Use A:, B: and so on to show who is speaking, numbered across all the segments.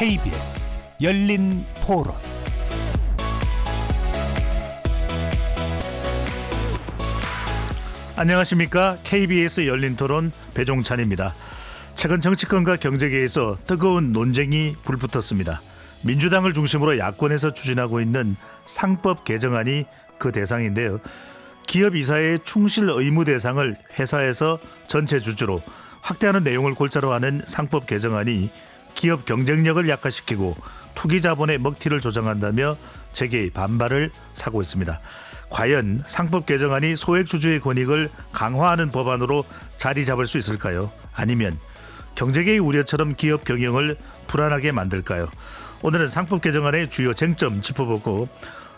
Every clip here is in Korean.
A: KBS 열린 토론. 안녕하십니까? KBS 열린 토론 배종찬입니다. 최근 정치권과 경제계에서 뜨거운 논쟁이 불붙었습니다. 민주당을 중심으로 야권에서 추진하고 있는 상법 개정안이 그 대상인데요. 기업 이사의 충실 의무 대상을 회사에서 전체 주주로 확대하는 내용을 골자로 하는 상법 개정안이 기업 경쟁력을 약화시키고 투기 자본의 먹튀를 조장한다며 재계의 반발을 사고 있습니다. 과연 상법 개정안이 소액 주주의 권익을 강화하는 법안으로 자리 잡을 수 있을까요? 아니면 경제계의 우려처럼 기업 경영을 불안하게 만들까요? 오늘은 상법 개정안의 주요 쟁점 짚어보고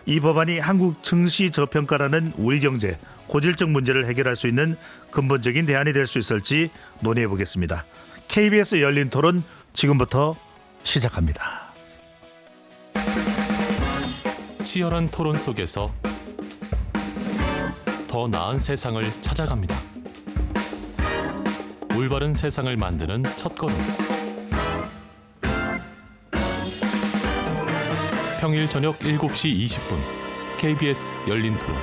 A: 이 법안이 한국 증시 저평가라는 우리 경제 고질적 문제를 해결할 수 있는 근본적인 대안이 될 수 있을지 논의해 보겠습니다. KBS 열린 토론 지금부터 시작합니다.
B: 치열한 토론 속에서 더 나은 세상을 찾아갑니다. 올바른 세상을 만드는 첫걸음. 평일 저녁 7시 20분 KBS 열린 토론.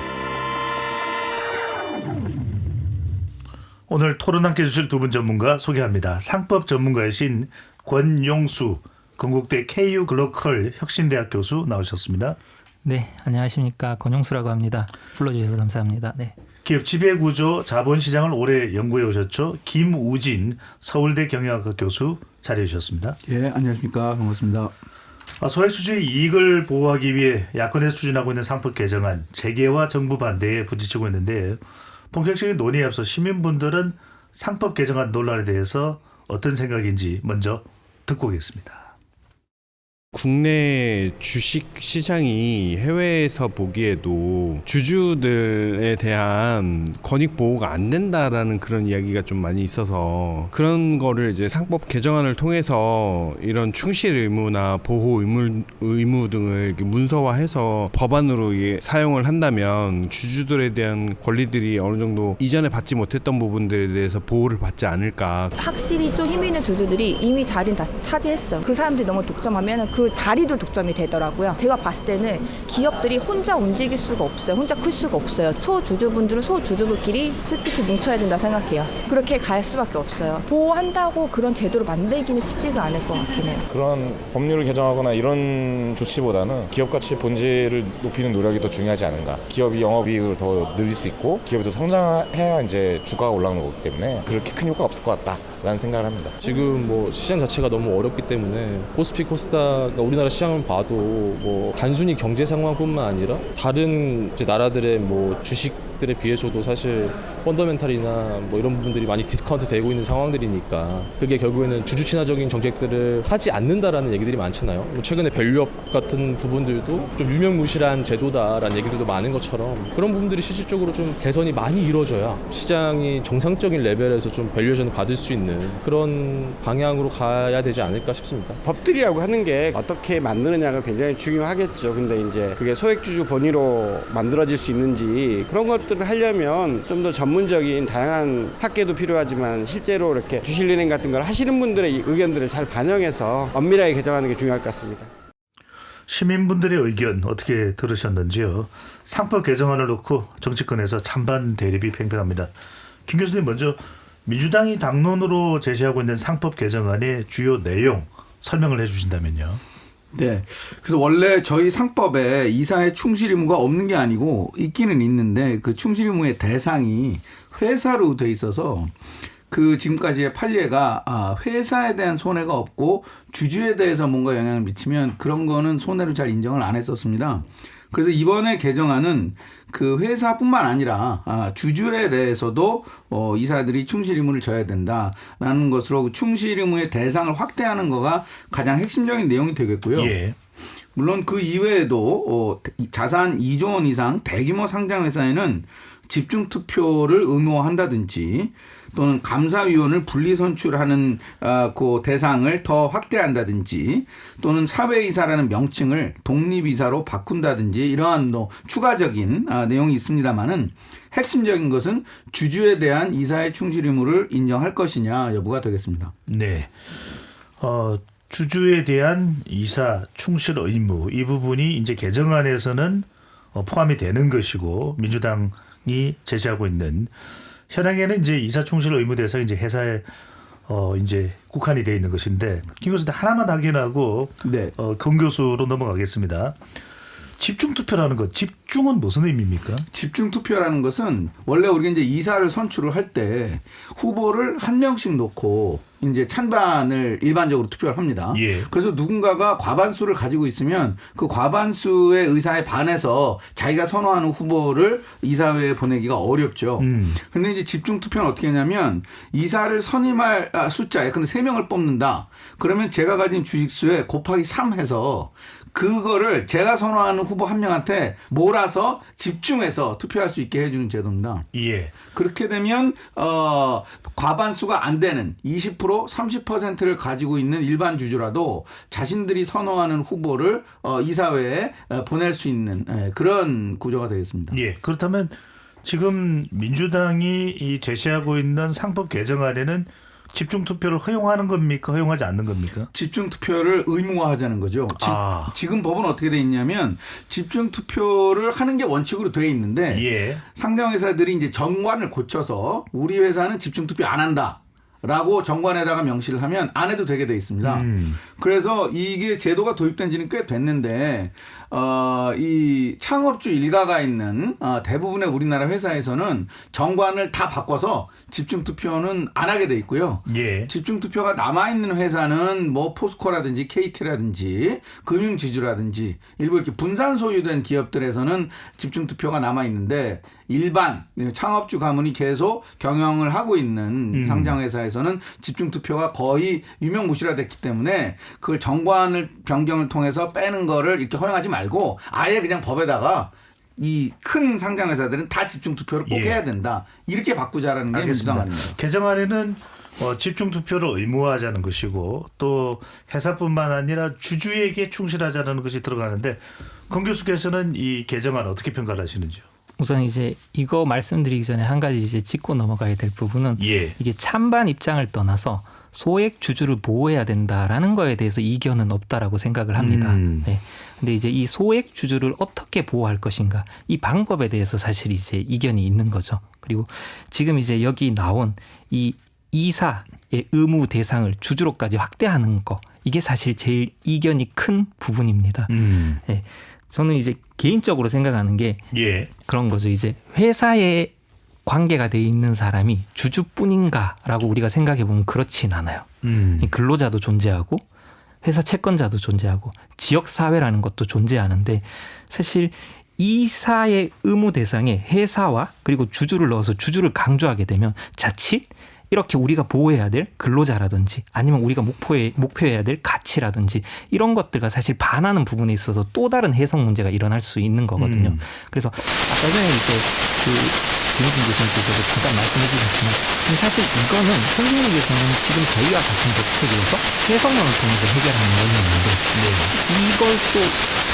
A: 오늘 토론 함께 해주실 두 분 전문가 소개합니다. 상법 전문가이신 권용수 건국대 KU 글로컬 혁신대학 교수 나오셨습니다.
C: 네, 안녕하십니까. 권용수라고 합니다. 불러주셔서 감사합니다. 네.
A: 기업 지배구조 자본시장을 오래 연구해 오셨죠. 김우진 서울대 경영학과 교수 자리해 주셨습니다.
D: 예, 안녕하십니까. 반갑습니다.
A: 소액주주의 이익을 보호하기 위해 야권에서 추진하고 있는 상법 개정안 재계와 정부 반대에 부딪히고 있는데 본격적인 논의에 앞서 시민분들은 상법 개정안 논란에 대해서 어떤 생각인지 먼저 듣고 오겠습니다.
E: 국내 주식 시장이 해외에서 보기에도 주주들에 대한 권익 보호가 안 된다라는 그런 이야기가 좀 많이 있어서 그런 거를 이제 상법 개정안을 통해서 이런 충실 의무나 보호 의무 등을 이렇게 문서화해서 법안으로 사용을 한다면 주주들에 대한 권리들이 어느 정도 이전에 받지 못했던 부분들에 대해서 보호를 받지 않을까.
F: 확실히 좀 힘 있는 주주들이 이미 자리는 다 차지했어요. 그 사람들이 너무 독점하면 그 자리도 독점이 되더라고요. 제가 봤을 때는 기업들이 혼자 움직일 수가 없어요. 혼자 클 수가 없어요. 소주주분들은 소주주들끼리 솔직히 뭉쳐야 된다 생각해요. 그렇게 갈 수밖에 없어요. 보호한다고 그런 제도를 만들기는 쉽지가 않을 것 같긴 해요.
G: 그런 법률을 개정하거나 이런 조치보다는 기업 가치 본질을 높이는 노력이 더 중요하지 않은가. 기업이 영업이익을 더 늘릴 수 있고 기업이 더 성장해야 이제 주가가 올라오는 거기 때문에 그렇게 큰 효과가 없을 것 같다라는 생각을 합니다.
H: 지금 뭐 시장 자체가 너무 어렵기 때문에 코스피 코스닥 우리나라 시장을 봐도 뭐 단순히 경제 상황뿐만 아니라 다른 이제 나라들의 뭐 주식들에 비해서도 사실 펀더멘탈이나 뭐 이런 부분들이 많이 디스카운트 되고 있는 상황들이니까 그게 결국에는 주주 친화적인 정책들을 하지 않는다라는 얘기들이 많잖아요. 뭐 최근에 밸류업 같은 부분들도 좀 유명무실한 제도다라는 얘기들도 많은 것처럼 그런 부분들이 실질적으로 좀 개선이 많이 이루어져야 시장이 정상적인 레벨에서 좀 밸류에이션을 받을 수 있는 그런 방향으로 가야 되지 않을까 싶습니다.
I: 법들이라고 하는 게 어떻게 만드느냐가 굉장히 중요하겠죠. 근데 이제 그게 소액주주 권위로 만들어질 수 있는지 그런 것들을 하려면 좀 더 전문적인 다양한 학계도 필요하지만 실제로 이렇게 주식은행 같은 걸 하시는 분들의 의견들을 잘 반영해서 엄밀하게 개정하는 게 중요할 것 같습니다.
A: 시민분들의 의견 어떻게 들으셨는지요? 상법 개정안을 놓고 정치권에서 찬반 대립이 팽팽합니다. 김 교수님 먼저 민주당이 당론으로 제시하고 있는 상법 개정안의 주요 내용 설명을 해주신다면요.
D: 네. 그래서 원래 저희 상법에 이사의 충실 의무가 없는 게 아니고 있기는 있는데 그 충실 의무의 대상이 회사로 돼 있어서 그 지금까지의 판례가 회사에 대한 손해가 없고 주주에 대해서 뭔가 영향을 미치면 그런 거는 손해로 잘 인정을 안 했었습니다. 그래서 이번에 개정안은 그 회사뿐만 아니라 주주에 대해서도 이사들이 충실 의무를 져야 된다라는 것으로 충실 의무의 대상을 확대하는 거가 가장 핵심적인 내용이 되겠고요.
A: 예.
D: 물론 그 이외에도 자산 2조 원 이상 대규모 상장 회사에는 집중 투표를 의무화한다든지 또는 감사위원을 분리 선출하는 그 대상을 더 확대한다든지 또는 사회이사라는 명칭을 독립이사로 바꾼다든지 이러한 추가적인 내용이 있습니다만은 핵심적인 것은 주주에 대한 이사의 충실 의무를 인정할 것이냐 여부가 되겠습니다.
A: 네. 주주에 대한 이사 충실 의무 이 부분이 이제 개정안에서는 포함이 되는 것이고 민주당이 제시하고 있는 현행에는 이제 이사 충실 의무 대상이 이제 회사에 이제 국한이 되어 있는 것인데 김 교수님 하나만 확인하고
D: 네.
A: 권 교수로 넘어가겠습니다. 집중 투표라는 것, 집중은 무슨 의미입니까?
D: 집중 투표라는 것은 원래 우리가 이제 이사를 선출을 할 때 후보를 한 명씩 놓고 이제 찬반을 일반적으로 투표를 합니다.
A: 예.
D: 그래서 누군가가 과반수를 가지고 있으면 그 과반수의 의사에 반해서 자기가 선호하는 후보를 이사회에 보내기가 어렵죠. 근데 이제 집중 투표는 어떻게 하냐면 이사를 선임할 숫자에 근데 3명을 뽑는다. 그러면 제가 가진 주식수에 곱하기 3 해서 그거를 제가 선호하는 후보 한 명한테 몰아서 집중해서 투표할 수 있게 해주는 제도입니다.
A: 예.
D: 그렇게 되면 과반수가 안 되는 20% 30%를 가지고 있는 일반 주주라도 자신들이 선호하는 후보를 이사회에 보낼 수 있는 그런 구조가 되겠습니다.
A: 예. 그렇다면 지금 민주당이 이 제시하고 있는 상법 개정안에는 집중 투표를 허용하는 겁니까? 허용하지 않는 겁니까?
D: 집중 투표를 의무화하자는 거죠.
A: 아.
D: 지금 법은 어떻게 돼 있냐면 집중 투표를 하는 게 원칙으로 돼 있는데
A: 예.
D: 상장 회사들이 이제 정관을 고쳐서 우리 회사는 집중 투표 안 한다라고 정관에다가 명시를 하면 안 해도 되게 돼 있습니다. 그래서 이게 제도가 도입된 지는 꽤 됐는데 이 창업주 일가가 있는 대부분의 우리나라 회사에서는 정관을 다 바꿔서 집중 투표는 안 하게 돼 있고요.
A: 예.
D: 집중 투표가 남아 있는 회사는 뭐 포스코라든지 KT라든지 금융지주라든지 일부 이렇게 분산 소유된 기업들에서는 집중 투표가 남아 있는데 일반 창업주 가문이 계속 경영을 하고 있는 상장 회사에서는 집중 투표가 거의 유명무실화됐기 때문에 그걸 정관을 변경을 통해서 빼는 거를 이렇게 허용하지 말고 아예 그냥 법에다가 이 큰 상장 회사들은 다 집중 투표를 꼭
A: 예.
D: 해야 된다. 이렇게 바꾸자라는 게 민주당입니다.
A: 개정안에는 집중 투표를 의무화하자는 것이고 또 회사뿐만 아니라 주주에게 충실하자는 것이 들어가는데 권 교수께서는 이 개정안 어떻게 평가를 하시는지요?
C: 우선 이제 이거 말씀드리기 전에 한 가지 이제 짚고 넘어가야 될 부분은
A: 예.
C: 이게 찬반 입장을 떠나서 소액 주주를 보호해야 된다라는 거에 대해서 이견은 없다라고 생각을 합니다. 네. 근데 이제 이 소액 주주를 어떻게 보호할 것인가 이 방법에 대해서 사실 이제 이견이 있는 거죠. 그리고 지금 이제 여기 나온 이 이사의 의무 대상을 주주로까지 확대하는 거 이게 사실 제일 이견이 큰 부분입니다. 네. 저는 이제 개인적으로 생각하는 게
A: 예.
C: 그런 거죠. 이제 회사에 관계가 돼 있는 사람이 주주뿐인가라고 우리가 생각해 보면 그렇진 않아요. 근로자도 존재하고 회사 채권자도 존재하고 지역사회라는 것도 존재하는데 사실 이사의 의무 대상에 회사와 그리고 주주를 넣어서 주주를 강조하게 되면 자칫 이렇게 우리가 보호해야 될 근로자라든지 아니면 우리가 목표해야 될 가치라든지 이런 것들과 사실 반하는 부분에 있어서 또 다른 해석 문제가 일어날 수 있는 거거든요. 그래서 아까 전에 이제 김혜진 교수님께서도 잠깐 말씀해 주셨지만 사실 이거는 승리를 위해서는 지금 저희와 같은 법칙에서 해석론을 통해서 해결하는 면이 있는데 이걸 또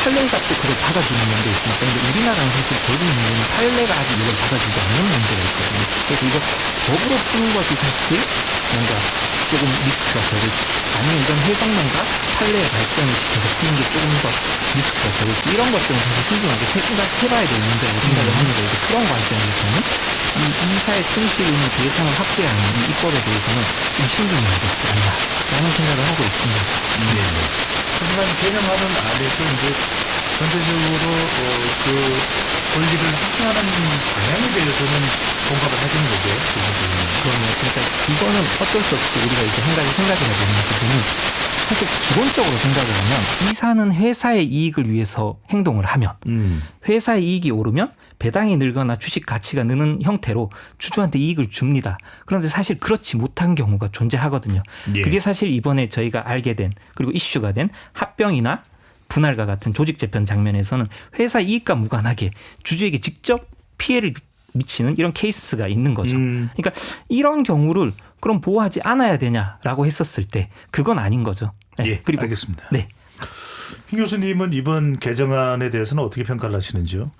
C: 판례가 또 그걸 받아주는 면도 있습니다. 근데 우리나라는 사실 대부분 문제는 판례가 아직 이걸 받아주지 않는 문제가 있거든요. 그래서 이거 법으로 푸는 것이 사실 뭔가 조금 리스크가 적을지 아니면 이런 해석론과 판례 발전을 시켜서 푸는 게 조금 더 리스크가 적을지 이런 것들은 사실 신중하게 해봐야 될 문제라고 생각을 합니다. 그런 관점에서는 이 이사의 충실 의무 대상을 확대하는 이 입법에 대해서는 좀 신중히 하고 있지 않나라는 생각을 하고 있습니다.
A: 하지만 개정안은 안에서 이제 전체적으로 그 권리를 확대하는 방향에 대해서는 공감을 하시는 거죠.
C: 그러니까 이거는 어쩔 수 없이 우리가 이제 한 가지 생각해야 되는 부분은 사실 기본적으로 생각을 하면 이사는 회사의 이익을 위해서 행동을 하면 회사의 이익이 오르면 배당이 늘거나 주식 가치가 느는 형태로 주주한테 이익을 줍니다. 그런데 사실 그렇지 못한 경우가 존재하거든요.
A: 예.
C: 그게 사실 이번에 저희가 알게 된 그리고 이슈가 된 합병이나 분할과 같은 조직 재편 장면에서는 회사 이익과 무관하게 주주에게 직접 피해를 미치는 이런 케이스가 있는 거죠. 그러니까 이런 경우를 그럼 보호하지 않아야 되냐라고 했었을 때 그건 아닌 거죠. 네.
A: 예,
C: 그리고
A: 알겠습니다.
C: 네.
A: 김 교수님은 이번 개정안에 대해서는 어떻게 평가를 하시는지요?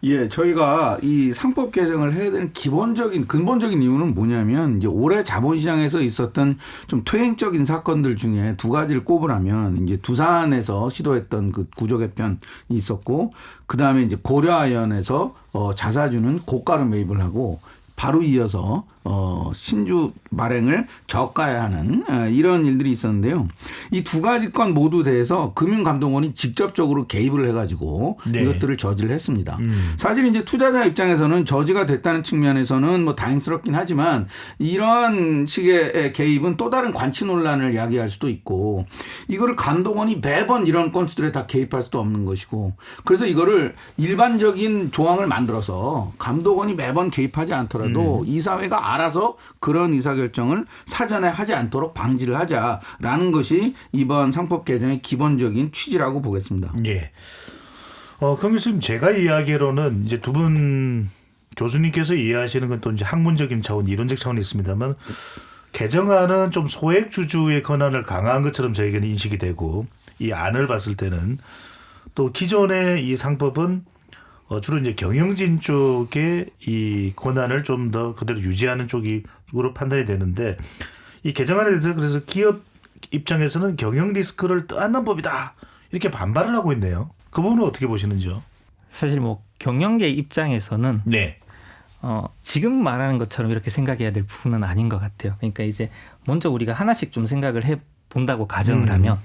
D: 예, 저희가 이 상법 개정을 해야 되는 근본적인 이유는 뭐냐면 이제 올해 자본시장에서 있었던 좀 퇴행적인 사건들 중에 두 가지를 꼽으라면 이제 두산에서 시도했던 그 구조 개편이 있었고, 그 다음에 이제 고려아연에서 자사주는 고가로 매입을 하고 바로 이어서 신주 발행을 저가화하는 이런 일들이 있었는데요. 이 두 가지 건 모두 대해서 금융감독원이 직접적으로 개입을 해가지고
A: 네.
D: 이것들을 저지를 했습니다. 사실 이제 투자자 입장에서는 저지가 됐다는 측면에서는 뭐 다행스럽긴 하지만 이러한 식의 개입은 또 다른 관치 논란을 야기할 수도 있고, 이거를 감독원이 매번 이런 건수들에 다 개입할 수도 없는 것이고, 그래서 이거를 일반적인 조항을 만들어서 감독원이 매번 개입하지 않더라도 이사회가 알아서 그런 의사결정을 사전에 하지 않도록 방지를 하자라는 것이 이번 상법 개정의 기본적인 취지라고 보겠습니다.
A: 예. 그럼 교수님, 제가 이해하기로는 이제 두 분 교수님께서 이해하시는 건 또 이제 학문적인 차원, 이론적 차원이 있습니다만, 개정안은 좀 소액 주주의 권한을 강화한 것처럼 저에게는 인식이 되고, 이 안을 봤을 때는 또 기존의 이 상법은 주로 이제 경영진 쪽의 이 권한을 좀 더 그대로 유지하는 쪽으로 판단이 되는데, 이 개정안에 대해서 그래서 기업 입장에서는 경영 리스크를 떠안는 법이다 이렇게 반발을 하고 있네요. 그 부분은 어떻게 보시는지요?
C: 사실 뭐 경영계 입장에서는
A: 네.
C: 지금 말하는 것처럼 이렇게 생각해야 될 부분은 아닌 것 같아요. 그러니까 이제 먼저 우리가 하나씩 좀 생각을 해 본다고 가정을 하면,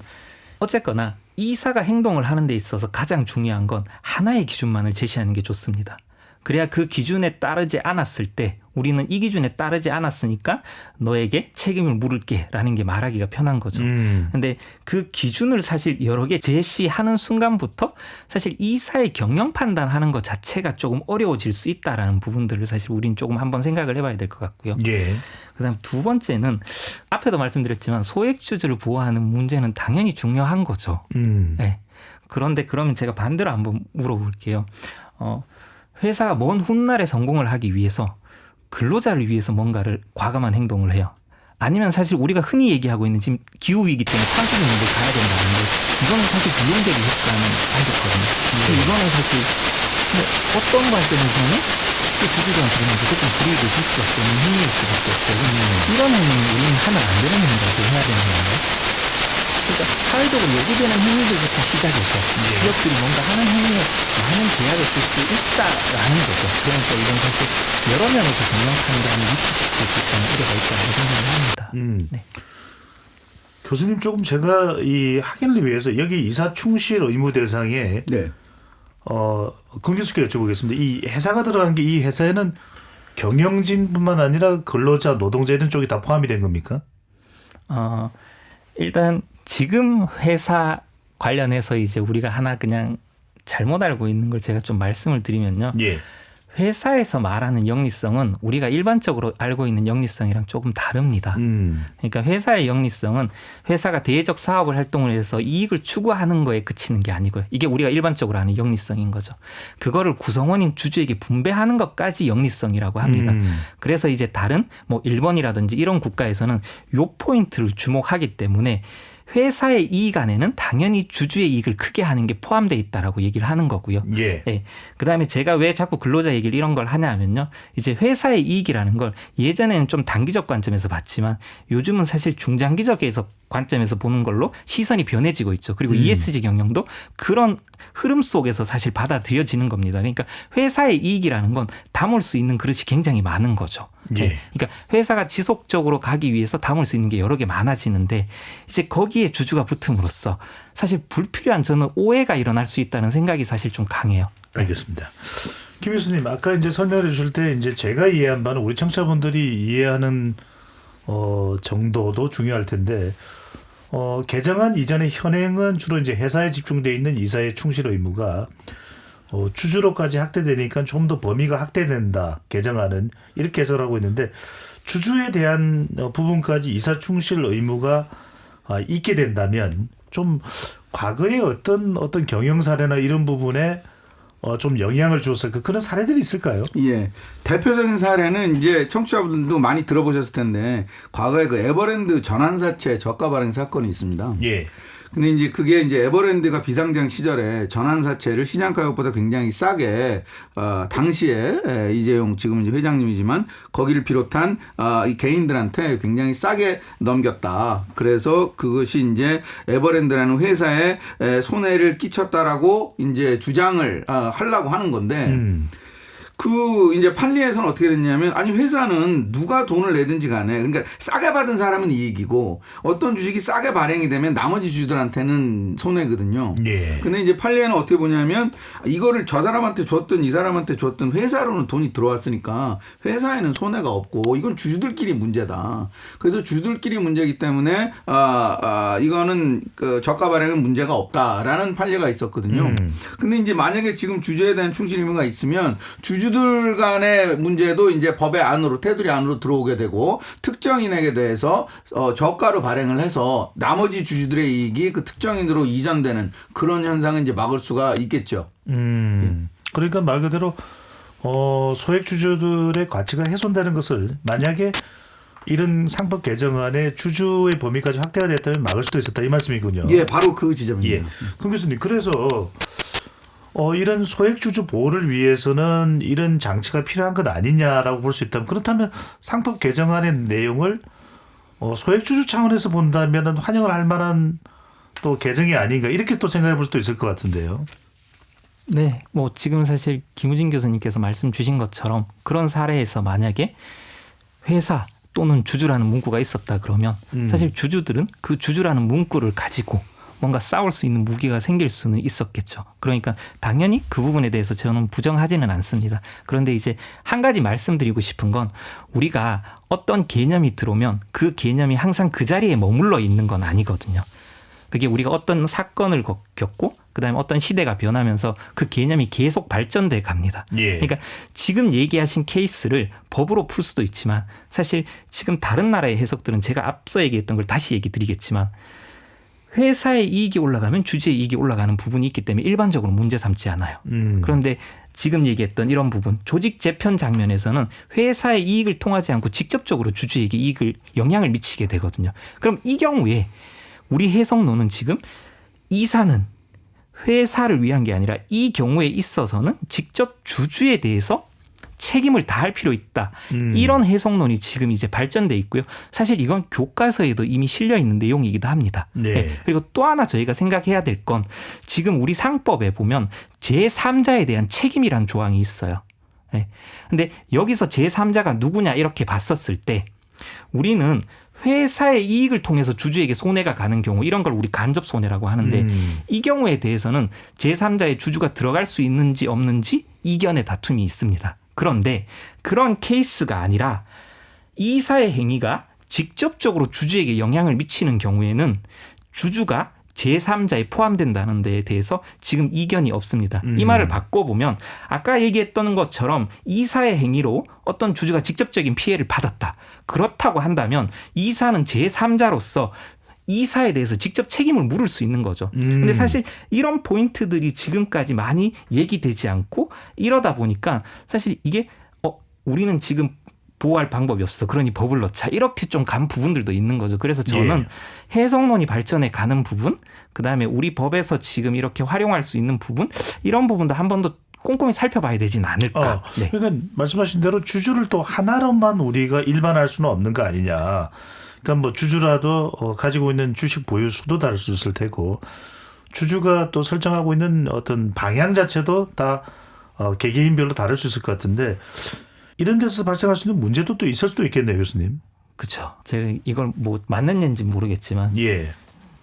C: 어쨌거나 이사가 행동을 하는 데 있어서 가장 중요한 건 하나의 기준만을 제시하는 게 좋습니다. 그래야 그 기준에 따르지 않았을 때 우리는 이 기준에 따르지 않았으니까 너에게 책임을 물을게 라는 게 말하기가 편한 거죠. 근데 그 기준을 사실 여러 개 제시하는 순간부터 사실 이사의 경영 판단하는 것 자체가 조금 어려워질 수 있다라는 부분들을 사실 우린 조금 한번 생각을 해봐야 될 것 같고요.
A: 예.
C: 그다음 두 번째는 앞에도 말씀드렸지만 소액주주를 보호하는 문제는 당연히 중요한 거죠. 네. 그런데 그러면 제가 반대로 한번 물어볼게요. 회사가 먼 훗날에 성공을 하기 위해서 근로자를 위해서 뭔가를 과감한 행동을 해요. 아니면 사실 우리가 흔히 얘기하고 있는 지금 기후위기 때문에 탄소중립을 가야 된다는데, 이거는 사실 비용적인 혁신을 하겠거든요. 이거는 사실 어떤 관점에서는 주주들한테는 무조건 수익을 줄 수 없고 윈윈일 수밖에 없고, 이런 행동을 우리는 하면 안 되는 행동을 해야 되는 거예요. 그러니까 사회적으로 예비되는 행위들부터 시작해서 기업들이 뭔가 하는 행위에 많은 제약을 줄 수 있다라는 거죠. 그러니까 이건 사실 여러 면에서 경영 판단이 위축될 수 있는 우려가 있다고 생각을 합니다. 네.
A: 교수님, 조금 제가 이 확인을 위해서 여기 이사 충실 의무 대상에
D: 네.
A: 권 교수께 여쭤보겠습니다. 이 회사가 들어가는 게 이 회사에는 경영진뿐만 아니라 근로자, 노동자 이런 쪽이 다 포함이 된 겁니까?
C: 일단 지금 회사 관련해서 이제 우리가 하나 그냥 잘못 알고 있는 걸 제가 좀 말씀을 드리면요.
A: 예.
C: 회사에서 말하는 영리성은 우리가 일반적으로 알고 있는 영리성이랑 조금 다릅니다. 그러니까 회사의 영리성은 회사가 대외적 사업을 활동을 해서 이익을 추구하는 거에 그치는 게 아니고요. 이게 우리가 일반적으로 아는 영리성인 거죠. 그거를 구성원인 주주에게 분배하는 것까지 영리성이라고 합니다. 그래서 이제 다른 뭐 일본이라든지 이런 국가에서는 요 포인트를 주목하기 때문에 회사의 이익 안에는 당연히 주주의 이익을 크게 하는 게 포함되어 있다라고 얘기를 하는 거고요.
A: 예.
C: 네. 그다음에 제가 왜 자꾸 근로자 얘기를 이런 걸 하냐면요. 이제 회사의 이익이라는 걸 예전에는 좀 단기적 관점에서 봤지만 요즘은 사실 중장기적에서 관점에서 보는 걸로 시선이 변해지고 있죠. 그리고 ESG 경영도 그런 흐름 속에서 사실 받아들여지는 겁니다. 그러니까 회사의 이익이라는 건 담을 수 있는 그릇이 굉장히 많은 거죠.
A: 예.
C: 그러니까 회사가 지속적으로 가기 위해서 담을 수 있는 게 여러 개 많아지는데, 이제 거기에 주주가 붙음으로써 사실 불필요한 저는 오해가 일어날 수 있다는 생각이 사실 좀 강해요.
A: 알겠습니다. 김 교수님, 아까 이제 설명해 주실 때 이제 제가 이해한 바는 우리 청취자분들이 이해하는 정도도 중요할 텐데, 개정안 이전의 현행은 주로 이제 회사에 집중되어 있는 이사의 충실 의무가 주주로까지 확대되니까 좀 더 범위가 확대된다. 개정안은 이렇게 해석을 하고 있는데, 주주에 대한 부분까지 이사 충실 의무가 있게 된다면 좀 과거의 어떤 경영 사례나 이런 부분에 좀 영향을 줬을 그런 사례들이 있을까요?
D: 예. 대표적인 사례는 이제 청취자분들도 많이 들어보셨을 텐데, 과거에 그 에버랜드 전환사채 저가 발행 사건이 있습니다.
A: 예.
D: 근데 이제 그게 이제 에버랜드가 비상장 시절에 전환사채를 시장 가격보다 굉장히 싸게 당시에 이재용 지금 이제 회장님이지만 거기를 비롯한 이 개인들한테 굉장히 싸게 넘겼다. 그래서 그것이 이제 에버랜드라는 회사에 손해를 끼쳤다라고 이제 주장을 하려고 하는 건데. 그 이제 판례에서는 어떻게 됐냐면 아니 회사는 누가 돈을 내든지 간에 그러니까 싸게 받은 사람은 이익이고 어떤 주식이 싸게 발행이 되면 나머지 주주들한테는 손해거든요.
A: 예.
D: 근데 이제 판례는 어떻게 보냐면 이거를 저 사람한테 줬든 이 사람한테 줬든 회사로는 돈이 들어왔으니까 회사에는 손해가 없고 이건 주주들끼리 문제다. 그래서 주주들끼리 문제이기 때문에 이거는 그 저가 발행은 문제가 없다라는 판례가 있었거든요. 근데 이제 만약에 지금 주주에 대한 충실 의무가 있으면 주주들 간의 문제도 이제 법의 안으로 테두리 안으로 들어오게 되고 특정인에게 대해서 저가로 발행을 해서 나머지 주주들의 이익이 그 특정인으로 이전되는 그런 현상은 이제 막을 수가 있겠죠.
A: 그러니까 말 그대로 소액 주주들의 가치가 훼손되는 것을 만약에 이런 상법 개정안에 주주의 범위까지 확대가 됐다면 막을 수도 있었다 이 말씀이군요.
D: 예, 바로 그 지점입니다.
A: 예. 금 교수님, 그래서 이런 소액주주 보호를 위해서는 이런 장치가 필요한 것 아니냐라고 볼 수 있다면 그렇다면 상법 개정안의 내용을 소액주주 차원에서 본다면 환영을 할 만한 또 개정이 아닌가 이렇게 또 생각해 볼 수도 있을 것 같은데요.
C: 네, 뭐 지금 사실 김우진 교수님께서 말씀 주신 것처럼 그런 사례에서 만약에 회사 또는 주주라는 문구가 있었다 그러면 사실 주주들은 그 주주라는 문구를 가지고 뭔가 싸울 수 있는 무기가 생길 수는 있었겠죠. 그러니까 당연히 그 부분에 대해서 저는 부정하지는 않습니다. 그런데 이제 한 가지 말씀드리고 싶은 건 우리가 어떤 개념이 들어오면 그 개념이 항상 그 자리에 머물러 있는 건 아니거든요. 그게 우리가 어떤 사건을 겪고 그다음에 어떤 시대가 변하면서 그 개념이 계속 발전돼 갑니다.
A: 예.
C: 그러니까 지금 얘기하신 케이스를 법으로 풀 수도 있지만 사실 지금 다른 나라의 해석들은 제가 앞서 얘기했던 걸 다시 얘기 드리겠지만 회사의 이익이 올라가면 주주의 이익이 올라가는 부분이 있기 때문에 일반적으로 문제 삼지 않아요. 그런데 지금 얘기했던 이런 부분 조직 재편 장면에서는 회사의 이익을 통하지 않고 직접적으로 주주에게 이익을 영향을 미치게 되거든요. 그럼 이 경우에 우리 해석론은 지금 이사는 회사를 위한 게 아니라 이 경우에 있어서는 직접 주주에 대해서 책임을 다할 필요 있다. 이런 해석론이 지금 이제 발전돼 있고요. 사실 이건 교과서에도 이미 실려 있는 내용이기도 합니다.
A: 네.
C: 네. 그리고 또 하나 저희가 생각해야 될 건 지금 우리 상법에 보면 제3자에 대한 책임이라는 조항이 있어요. 네. 근데 여기서 제3자가 누구냐 이렇게 봤었을 때 우리는 회사의 이익을 통해서 주주에게 손해가 가는 경우 이런 걸 우리 간접 손해라고 하는데 이 경우에 대해서는 제3자의 주주가 들어갈 수 있는지 없는지 이견의 다툼이 있습니다. 그런데 그런 케이스가 아니라 이사의 행위가 직접적으로 주주에게 영향을 미치는 경우에는 주주가 제3자에 포함된다는 데에 대해서 지금 이견이 없습니다. 이 말을 바꿔보면 아까 얘기했던 것처럼 이사의 행위로 어떤 주주가 직접적인 피해를 받았다. 그렇다고 한다면 이사는 제3자로서 이사에 대해서 직접 책임을 물을 수 있는 거죠. 근데 사실 이런 포인트들이 지금까지 많이 얘기되지 않고 이러다 보니까 사실 이게 우리는 지금 보호할 방법이 없어. 그러니 법을 넣자. 이렇게 좀 간 부분들도 있는 거죠. 그래서 저는 해석론이 발전해 가는 부분, 그다음에 우리 법에서 지금 이렇게 활용할 수 있는 부분, 이런 부분도 한 번 더 꼼꼼히 살펴봐야 되진 않을까. 네.
A: 그러니까 말씀하신 대로 주주를 또 하나로만 우리가 일반할 수는 없는 거 아니냐. 그러니까 뭐 주주라도 가지고 있는 주식 보유수도 다를 수 있을 테고 주주가 또 설정하고 있는 어떤 방향 자체도 다 개개인별로 다를 수 있을 것 같은데 이런 데서 발생할 수 있는 문제도 또 있을 수도 있겠네요, 교수님.
C: 그렇죠. 제가 이걸 뭐 맞는 얘기인지 모르겠지만
A: 예.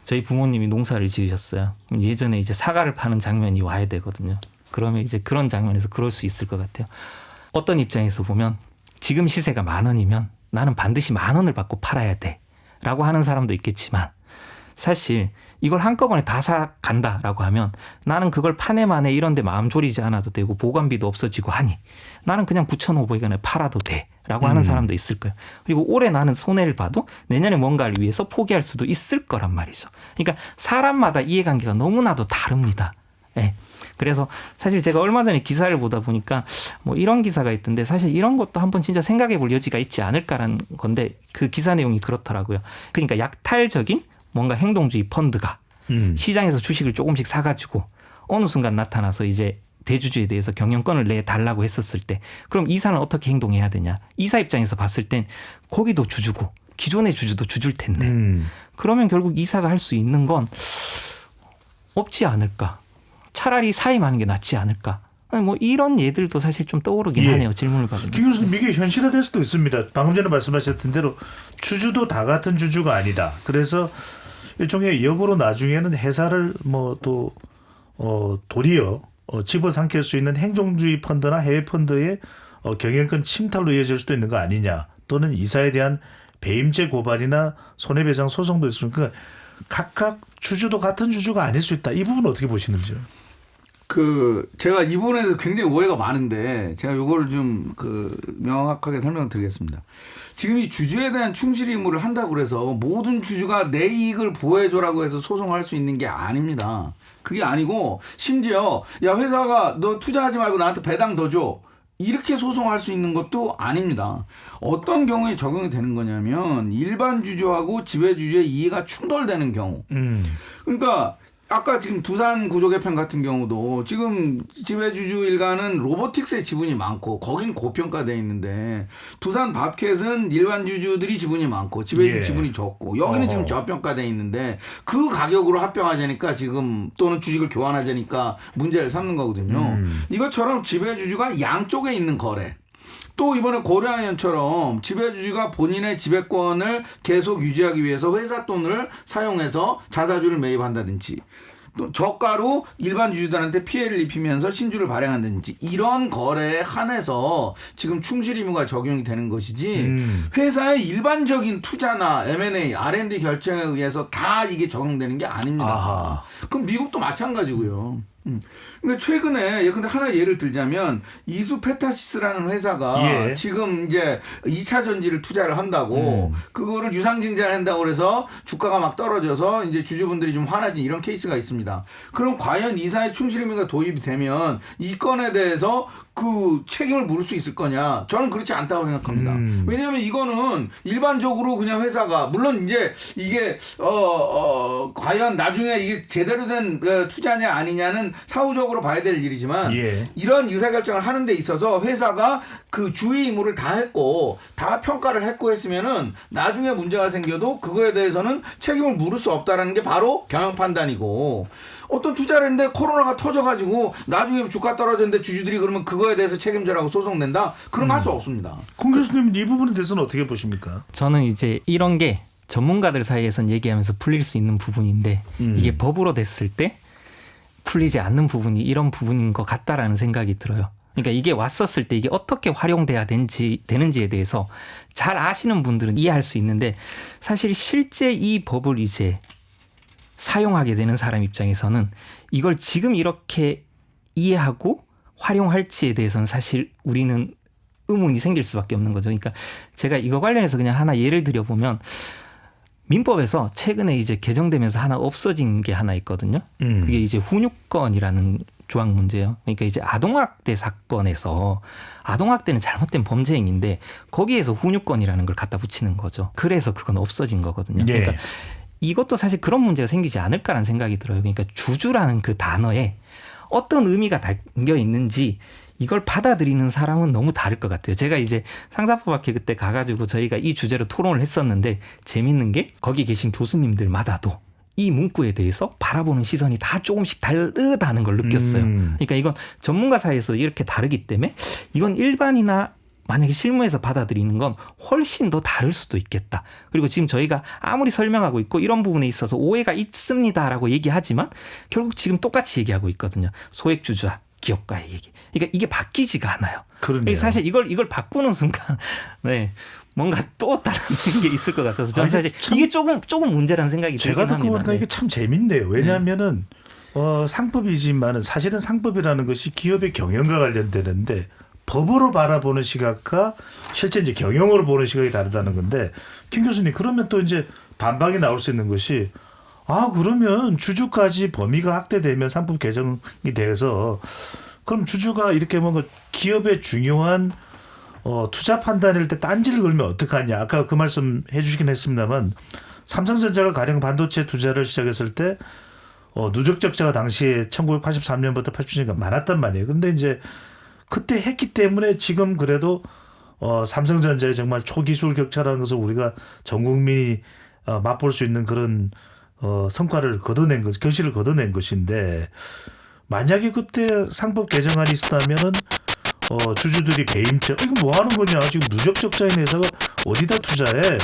C: 저희 부모님이 농사를 지으셨어요. 예전에 이제 사과를 파는 장면이 와야 되거든요. 그러면 이제 그런 장면에서 그럴 수 있을 것 같아요. 어떤 입장에서 보면 지금 시세가 10,000원이면 나는 반드시 10,000원을 받고 팔아야 돼 라고 하는 사람도 있겠지만 사실 이걸 한꺼번에 다 사간다라고 하면 나는 그걸 파네 마네 이런 데 마음 졸이지 않아도 되고 보관비도 없어지고 하니 나는 그냥 9,500원에 팔아도 돼 라고 하는 사람도 있을 거예요. 그리고 올해 나는 손해를 봐도 내년에 뭔가를 위해서 포기할 수도 있을 거란 말이죠. 그러니까 사람마다 이해관계가 너무나도 다릅니다. 네. 그래서 사실 제가 얼마 전에 기사를 보다 보니까 뭐 이런 기사가 있던데 사실 이런 것도 한번 진짜 생각해 볼 여지가 있지 않을까라는 건데 그 기사 내용이 그렇더라고요. 그러니까 약탈적인 뭔가 행동주의 펀드가 시장에서 주식을 조금씩 사가지고 어느 순간 나타나서 이제 대주주에 대해서 경영권을 내달라고 했었을 때 그럼 이사는 어떻게 행동해야 되냐. 이사 입장에서 봤을 땐 거기도 주주고 기존의 주주도 주주일 텐데 그러면 결국 이사가 할 수 있는 건 없지 않을까. 차라리 사임하는 게 낫지 않을까. 아니 뭐 이런 예들도 사실 좀 떠오르긴 하네요. 질문을 받으면서.
A: 김 교수님 이게 현실화될 수도 있습니다. 방금 전에 말씀하셨던 대로 주주도 다 같은 주주가 아니다. 그래서 일종의 역으로 나중에는 회사를 뭐 또 도리어 집어삼킬 수 있는 행정주의 펀드나 해외 펀드의 경영권 침탈로 이어질 수도 있는 거 아니냐. 또는 이사에 대한 배임죄 고발이나 손해배상 소송도 있으니까 각각 주주도 같은 주주가 아닐 수 있다. 이 부분은 어떻게 보시는지요?
D: 제가 이 부분에서 굉장히 오해가 많은데 제가 이걸 좀 명확하게 설명을 드리겠습니다. 지금 이 주주에 대한 충실 의무를 한다고 그래서 모든 주주가 내 이익을 보호해줘라고 해서 소송할 수 있는 게 아닙니다. 그게 아니고 심지어 야 회사가 너 투자하지 말고 나한테 배당 더 줘. 이렇게 소송할 수 있는 것도 아닙니다. 어떤 경우에 적용이 되는 거냐면 일반 주주하고 지배주주의 이해가 충돌되는 경우. 그러니까 아까 지금 두산 구조개편 같은 경우도 지금 지배주주 일가는 로보틱스의 지분이 많고 거긴 고평가되어 있는데 두산 밥캣은 일반 주주들이 지분이 많고 지배주주 지분이 적고 여기는 지금 저평가되어 있는데 그 가격으로 합병하자니까 지금 또는 주식을 교환하자니까 문제를 삼는 거거든요. 이것처럼 지배주주가 양쪽에 있는 거래. 또 이번에 고려아연처럼 지배주주가 본인의 지배권을 계속 유지하기 위해서 회사 돈을 사용해서 자사주를 매입한다든지 또 저가로 일반 주주들한테 피해를 입히면서 신주를 발행한다든지 이런 거래에 한해서 지금 충실 의무가 적용이 되는 것이지 회사의 일반적인 투자나 M&A, R&D 결정에 의해서 다 이게 적용되는 게 아닙니다.
A: 아하.
D: 그럼 미국도 마찬가지고요. 그러니까 최근에 근데 하나 예를 들자면 이수페타시스라는 회사가 지금 이제 2차 전지를 투자를 한다고 그거를 유상증자를 한다고 그래서 주가가 막 떨어져서 이제 주주분들이 좀 화나진 이런 케이스가 있습니다. 그럼 과연 이사의 충실 의무가 도입이 되면 이 건에 대해서 그 책임을 물을 수 있을 거냐? 저는 그렇지 않다고 생각합니다. 왜냐하면 이거는 일반적으로 그냥 회사가 물론 이제 이게 과연 나중에 이게 제대로 된 투자냐 아니냐는 사후적으로 봐야 될 일이지만 이런 의사결정을 하는 데 있어서 회사가 그 주의 의무를 다 했고 다 평가를 했고 했으면은 나중에 문제가 생겨도 그거에 대해서는 책임을 물을 수 없다라는 게 바로 경영 판단이고 어떤 투자를 했는데 코로나가 터져가지고 나중에 주가 떨어졌는데 주주들이 그러면 그거에 대해서 책임져라고 소송낸다? 그런 거 할 수 없습니다.
A: 공 교수님 이 부분에 대해서는 어떻게 보십니까?
C: 저는 이제 이런 게 전문가들 사이에선 얘기하면서 풀릴 수 있는 부분인데 이게 법으로 됐을 때 풀리지 않는 부분이 이런 부분인 것 같다라는 생각이 들어요. 그러니까 이게 왔었을 때 이게 어떻게 활용돼야 되는지에 대해서 잘 아시는 분들은 이해할 수 있는데 사실 실제 이 법을 이제 사용하게 되는 사람 입장에서는 이걸 지금 이렇게 이해하고 활용할지에 대해서는 사실 우리는 의문이 생길 수밖에 없는 거죠. 그러니까 제가 이거 관련해서 그냥 하나 예를 들어보면 민법에서 최근에 이제 개정되면서 하나 없어진 게 하나 있거든요. 그게 이제 훈육권이라는 조항 문제예요. 그러니까 이제 아동학대 사건에서 아동학대는 잘못된 범죄 행위인데 거기에서 훈육권이라는 걸 갖다 붙이는 거죠. 그래서 그건 없어진 거거든요. 그러니까 이것도 사실 그런 문제가 생기지 않을까라는 생각이 들어요. 그러니까 주주라는 그 단어에 어떤 의미가 담겨 있는지 이걸 받아들이는 사람은 너무 다를 것 같아요. 제가 이제 상사법학회 그때 가가지고 저희가 이 주제로 토론을 했었는데 재밌는 게 거기 계신 교수님들마다도 이 문구에 대해서 바라보는 시선이 다 조금씩 다르다는 걸 느꼈어요. 그러니까 이건 전문가 사이에서 이렇게 다르기 때문에 이건 일반이나 만약에 실무에서 받아들이는 건 훨씬 더 다를 수도 있겠다. 그리고 지금 저희가 아무리 설명하고 있고 이런 부분에 있어서 오해가 있습니다라고 얘기하지만 결국 지금 똑같이 얘기하고 있거든요. 소액주주와 기업가의 얘기. 그러니까 이게 바뀌지가 않아요.
A: 그러네요.
C: 사실 이걸 바꾸는 순간 뭔가 또 다른 게 있을 것 같아서 저는 사실 이게 조금 문제라는 생각이 들긴 합니다.
A: 제가 듣고 보니까 이게 참 재밌네요. 왜냐하면은 상법이지만은 사실은 상법이라는 것이 기업의 경영과 관련되는데 법으로 바라보는 시각과 실제 이제 경영으로 보는 시각이 다르다는 건데 김 교수님 그러면 또 이제 반박이 나올 수 있는 것이 그러면 주주까지 범위가 확대되면 상법 개정이 돼서 그럼 주주가 이렇게 뭔가 기업의 중요한 투자 판단일 때 딴지를 걸면 어떡하냐. 아까 그 말씀 해주시긴 했습니다만 삼성전자가 가령 반도체 투자를 시작했을 때 누적 적자가 당시에 1983년부터 87년까지 많았단 말이에요. 그런데 이제 그때 했기 때문에 지금 그래도 삼성전자의 정말 초기술 격차라는 것을 우리가 전 국민이 맛볼 수 있는 그런 성과를 거둬낸 것, 결실을 거둬낸 것인데 만약에 그때 상법 개정안이 있었다면은 주주들이 배임죄 이거 뭐 하는 거냐 지금 누적 적자인 회사가 어디다 투자해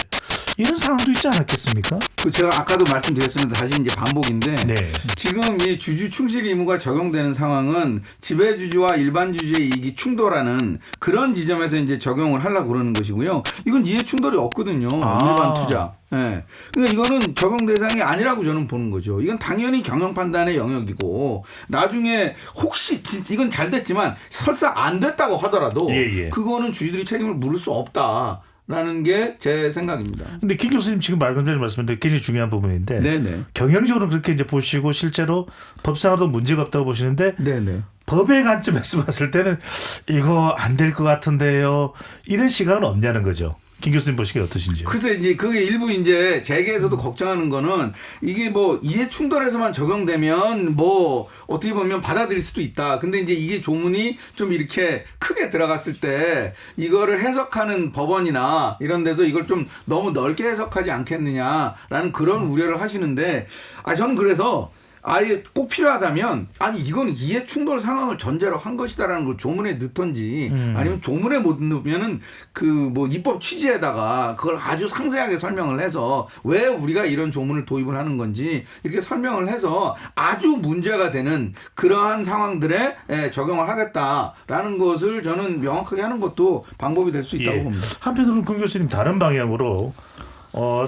A: 이런 상황도 있지 않았겠습니까?
D: 그 제가 아까도 말씀드렸습니다. 다시 이제 반복인데
A: 네.
D: 지금 이 주주 충실 의무가 적용되는 상황은 지배주주와 일반 주주의 이익이 충돌하는 그런 지점에서 이제 적용을 하려고 그러는 것이고요. 이건 이해 충돌이 없거든요. 일반 투자. 네. 그러니까 이거는 적용 대상이 아니라고 저는 보는 거죠. 이건 당연히 경영 판단의 영역이고 나중에 혹시 이건 잘 됐지만 설사 안 됐다고 하더라도 그거는 주주들이 책임을 물을 수 없다. 라는 게 제 생각입니다.
A: 근데 김 교수님 지금 말씀드린 말씀인데 굉장히 중요한 부분인데
D: 네네.
A: 경영적으로 그렇게 이제 보시고 실제로 법상으로도 문제가 없다고 보시는데
D: 네네.
A: 법의 관점에서 봤을 때는 이거 안 될 것 같은데요. 이런 시각은 없냐는 거죠. 김 교수님 보시기에 어떠신지요?
D: 그래서 이제 그게 일부 이제 재계에서도 걱정하는 거는 이게 뭐 이해 충돌에서만 적용되면 뭐 어떻게 보면 받아들일 수도 있다. 근데 이제 이게 조문이 좀 이렇게 크게 들어갔을 때 이거를 해석하는 법원이나 이런 데서 이걸 좀 너무 넓게 해석하지 않겠느냐라는 그런 우려를 하시는데 저는 그래서 아예 꼭 필요하다면 아니 이건 이해 충돌 상황을 전제로 한 것이다라는 걸 조문에 넣던지 아니면 조문에 못 넣으면은 그 뭐 입법 취지에다가 그걸 아주 상세하게 설명을 해서 왜 우리가 이런 조문을 도입을 하는 건지 이렇게 설명을 해서 아주 문제가 되는 그러한 상황들에 적용을 하겠다라는 것을 저는 명확하게 하는 것도 방법이 될 수 있다고 봅니다.
A: 한편으로는 김 교수님 다른 방향으로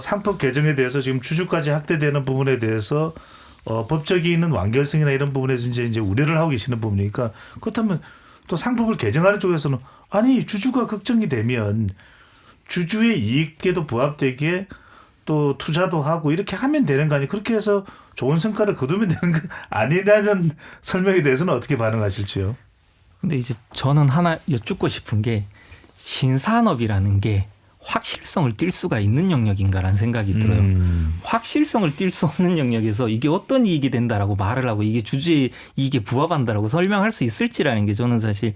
A: 상법 개정에 대해서 지금 주주까지 확대되는 부분에 대해서 법적인 완결성이나 이런 부분에서 이제 우려를 하고 계시는 부분이니까 그렇다면 또 상법을 개정하는 쪽에서는 아니 주주가 걱정이 되면 주주의 이익에도 부합되게 또 투자도 하고 이렇게 하면 되는 거 아니에요? 그렇게 해서 좋은 성과를 거두면 되는 거 아니냐는 설명에 대해서는 어떻게 반응하실지요?
C: 근데 이제 저는 하나 여쭙고 싶은 게 신산업이라는 게 확실성을 띌 수가 있는 영역인가라는 생각이 들어요. 확실성을 띌 수 없는 영역에서 이게 어떤 이익이 된다라고 말을 하고 이게 주주의 이익에 부합한다라고 설명할 수 있을지라는 게 저는 사실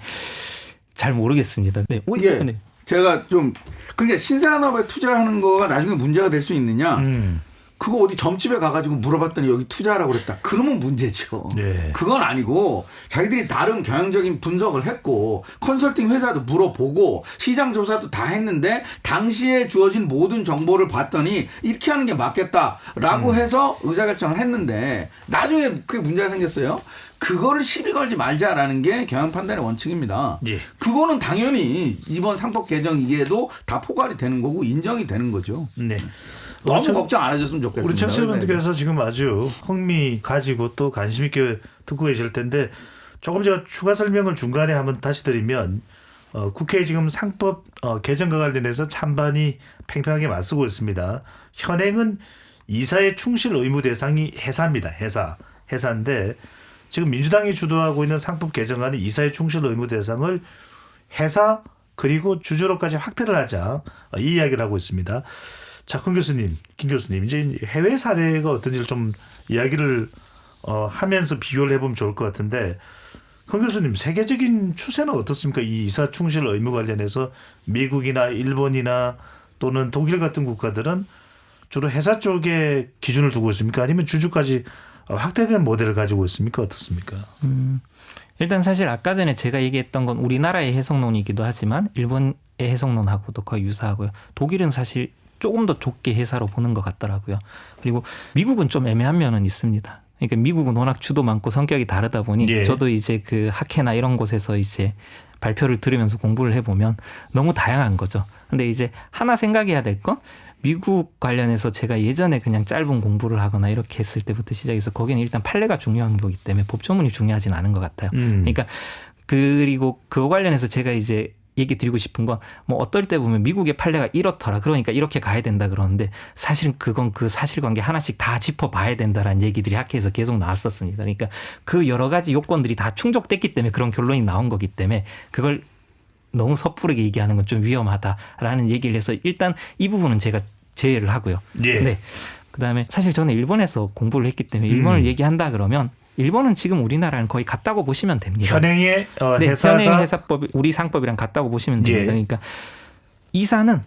C: 잘 모르겠습니다. 네.
D: 네. 제가 좀 그러니까 신산업에 투자하는 거가 나중에 문제가 될 수 있느냐? 그거 어디 점집에 가가지고 물어봤더니 여기 투자하라고 그랬다. 그러면 문제죠.
A: 네.
D: 그건 아니고 자기들이 다른 경영적인 분석을 했고 컨설팅 회사도 물어보고 시장 조사도 다 했는데 당시에 주어진 모든 정보를 봤더니 이렇게 하는 게 맞겠다라고 해서 의사결정을 했는데 나중에 그게 문제가 생겼어요. 그거를 시비 걸지 말자라는 게 경영 판단의 원칙입니다.
A: 예.
D: 그거는 당연히 이번 상법 개정 이게도 다 포괄이 되는 거고 인정이 되는 거죠.
A: 네.
D: 너무 걱정 안 하셨으면 좋겠습니다.
A: 우리 청취자분들께서 지금 아주 흥미 가지고 또 관심 있게 듣고 계실 텐데 조금 제가 추가 설명을 중간에 한번 다시 드리면 국회에 지금 상법 개정과 관련해서 찬반이 팽팽하게 맞서고 있습니다. 현행은 이사의 충실 의무 대상이 회사입니다. 회사인데 지금 민주당이 주도하고 있는 상법 개정안은 이사의 충실 의무 대상을 회사 그리고 주주로까지 확대를 하자 이 이야기를 하고 있습니다. 자, 김 교수님, 이제 해외 사례가 어떤지를 좀 이야기를 하면서 비교를 해보면 좋을 것 같은데, 김 교수님, 세계적인 추세는 어떻습니까? 이 이사 충실 의무 관련해서 미국이나 일본이나 또는 독일 같은 국가들은 주로 회사 쪽에 기준을 두고 있습니까? 아니면 주주까지 확대된 모델을 가지고 있습니까? 어떻습니까?
C: 일단 사실 아까 전에 제가 얘기했던 건 우리나라의 해석론이기도 하지만 일본의 해석론하고도 거의 유사하고요. 독일은 사실 조금 더 좁게 회사로 보는 것 같더라고요. 그리고 미국은 좀 애매한 면은 있습니다. 그러니까 미국은 워낙 주도 많고 성격이 다르다 보니 저도 이제 그 학회나 이런 곳에서 이제 발표를 들으면서 공부를 해보면 너무 다양한 거죠. 근데 이제 하나 생각해야 될 건 미국 관련해서 제가 예전에 그냥 짧은 공부를 하거나 이렇게 했을 때부터 시작해서 거기는 일단 판례가 중요한 거기 때문에 법조문이 중요하진 않은 것 같아요. 그러니까 그리고 그거 관련해서 제가 이제 얘기 드리고 싶은 건 뭐 어떨 때 보면 미국의 판례가 이렇더라. 그러니까 이렇게 가야 된다 그러는데 사실은 그건 그 사실관계 하나씩 다 짚어봐야 된다라는 얘기들이 학회에서 계속 나왔었습니다. 그러니까 그 여러 가지 요건들이 다 충족됐기 때문에 그런 결론이 나온 거기 때문에 그걸 너무 섣부르게 얘기하는 건 좀 위험하다라는 얘기를 해서 일단 이 부분은 제가 제외를 하고요. 네. 그다음에 사실 저는 일본에서 공부를 했기 때문에 일본을 얘기한다 그러면 일본은 지금 우리나라랑 거의 같다고 보시면 됩니다.
A: 현행의
C: 네,
A: 회사가
C: 현행 회사법 우리 상법이랑 같다고 보시면 됩니다.
A: 예.
C: 그러니까 이사는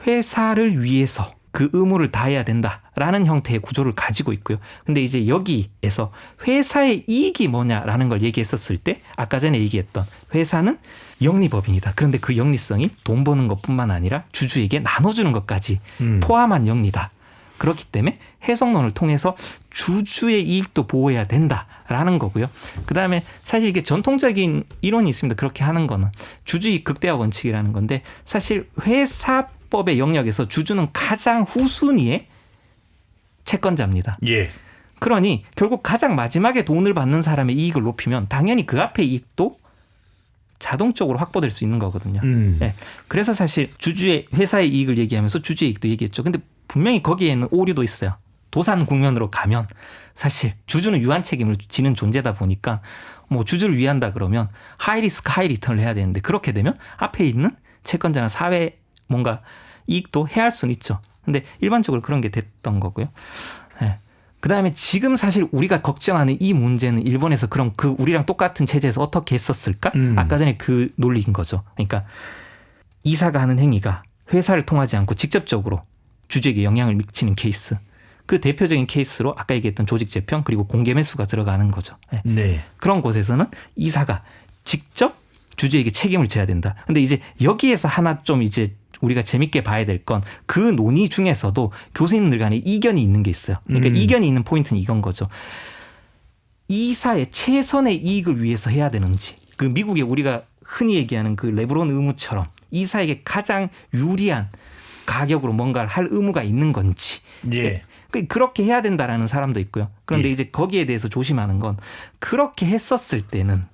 C: 회사를 위해서 그 의무를 다해야 된다라는 형태의 구조를 가지고 있고요. 근데 이제 여기에서 회사의 이익이 뭐냐라는 걸 얘기했었을 때 아까 전에 얘기했던 회사는 영리법인이다. 그런데 그 영리성이 돈 버는 것뿐만 아니라 주주에게 나눠주는 것까지 포함한 영리다. 그렇기 때문에 해석론을 통해서 주주의 이익도 보호해야 된다라는 거고요. 그다음에 사실 이게 전통적인 이론이 있습니다. 그렇게 하는 거는 주주이익 극대화 원칙이라는 건데 사실 회사법의 영역에서 주주는 가장 후순위의 채권자입니다.
A: 예.
C: 그러니 결국 가장 마지막에 돈을 받는 사람의 이익을 높이면 당연히 그 앞의 이익도 자동적으로 확보될 수 있는 거거든요. 네. 그래서 사실 주주의 회사의 이익을 얘기하면서 주주의 이익도 얘기했죠. 근데 분명히 거기에는 오류도 있어요. 도산 국면으로 가면 사실 주주는 유한 책임을 지는 존재다 보니까 뭐 주주를 위한다 그러면 하이 리스크 하이 리턴을 해야 되는데 그렇게 되면 앞에 있는 채권자나 사회 뭔가 이익도 해할 수는 있죠. 근데 일반적으로 그런 게 됐던 거고요. 네. 그다음에 지금 사실 우리가 걱정하는 이 문제는 일본에서 그런 그 우리랑 똑같은 체제에서 어떻게 했었을까? 아까 전에 그 논리인 거죠. 그러니까 이사가 하는 행위가 회사를 통하지 않고 직접적으로 주주에게 영향을 미치는 케이스. 그 대표적인 케이스로 아까 얘기했던 조직 재편 그리고 공개 매수가 들어가는 거죠. 네.
A: 네.
C: 그런 곳에서는 이사가 직접 주주에게 책임을 져야 된다. 근데 이제 여기에서 하나 좀 이제 우리가 재밌게 봐야 될 건 그 논의 중에서도 교수님들 간에 이견이 있는 게 있어요. 그러니까 이견이 있는 포인트는 이건 거죠. 이사의 최선의 이익을 위해서 해야 되는지 그 미국에 우리가 흔히 얘기하는 그 레브론 의무처럼 이사에게 가장 유리한 가격으로 뭔가를 할 의무가 있는 건지
A: 예.
C: 그렇게 해야 된다라는 사람도 있고요. 그런데
A: 예.
C: 이제 거기에 대해서 조심하는 건 그렇게 했었을 때는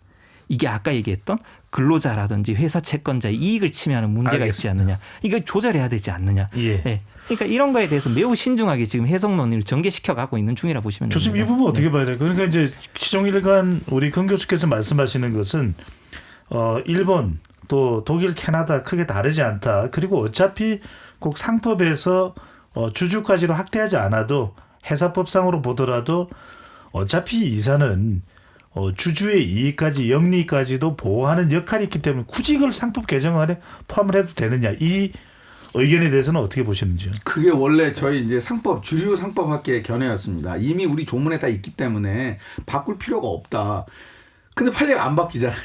C: 이게 아까 얘기했던 근로자라든지 회사 채권자의 이익을 침해하는 문제가
A: 알겠습니다.
C: 있지 않느냐. 이걸 조절해야 되지 않느냐.
A: 예.
C: 네. 그러니까 이런 거에 대해서 매우 신중하게 지금 해석 논의를 전개시켜 가고 있는 중이라 보시면 됩니다.
A: 교수님 이 부분 어떻게 봐야 될까요? 그러니까 이제 시종일관 우리 권 교수께서 말씀하시는 것은 일본 또 독일, 캐나다 크게 다르지 않다. 그리고 어차피 꼭 상법에서 주주까지로 확대하지 않아도 회사법상으로 보더라도 어차피 이사는 주주의 이익까지 영리까지도 보호하는 역할이 있기 때문에 굳이 이걸 상법 개정안에 포함을 해도 되느냐 이 의견에 대해서는 어떻게 보시는지요?
D: 그게 원래 저희 이제 상법 주류 상법학계의 견해였습니다. 이미 우리 조문에 다 있기 때문에 바꿀 필요가 없다. 근데 판례가 안 바뀌잖아요.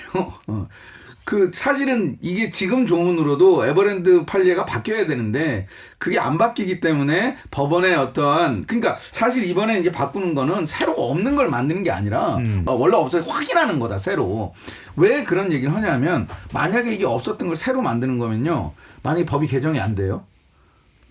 D: 그 사실은 이게 지금 조문으로도 에버랜드 판례가 바뀌어야 되는데 그게 안 바뀌기 때문에 법원의 어떠한 그러니까 사실 이번에 이제 바꾸는 거는 새로 없는 걸 만드는 게 아니라 원래 없어서 확인하는 거다 새로. 왜 그런 얘기를 하냐면 만약에 이게 없었던 걸 새로 만드는 거면요. 만약에 법이 개정이 안 돼요.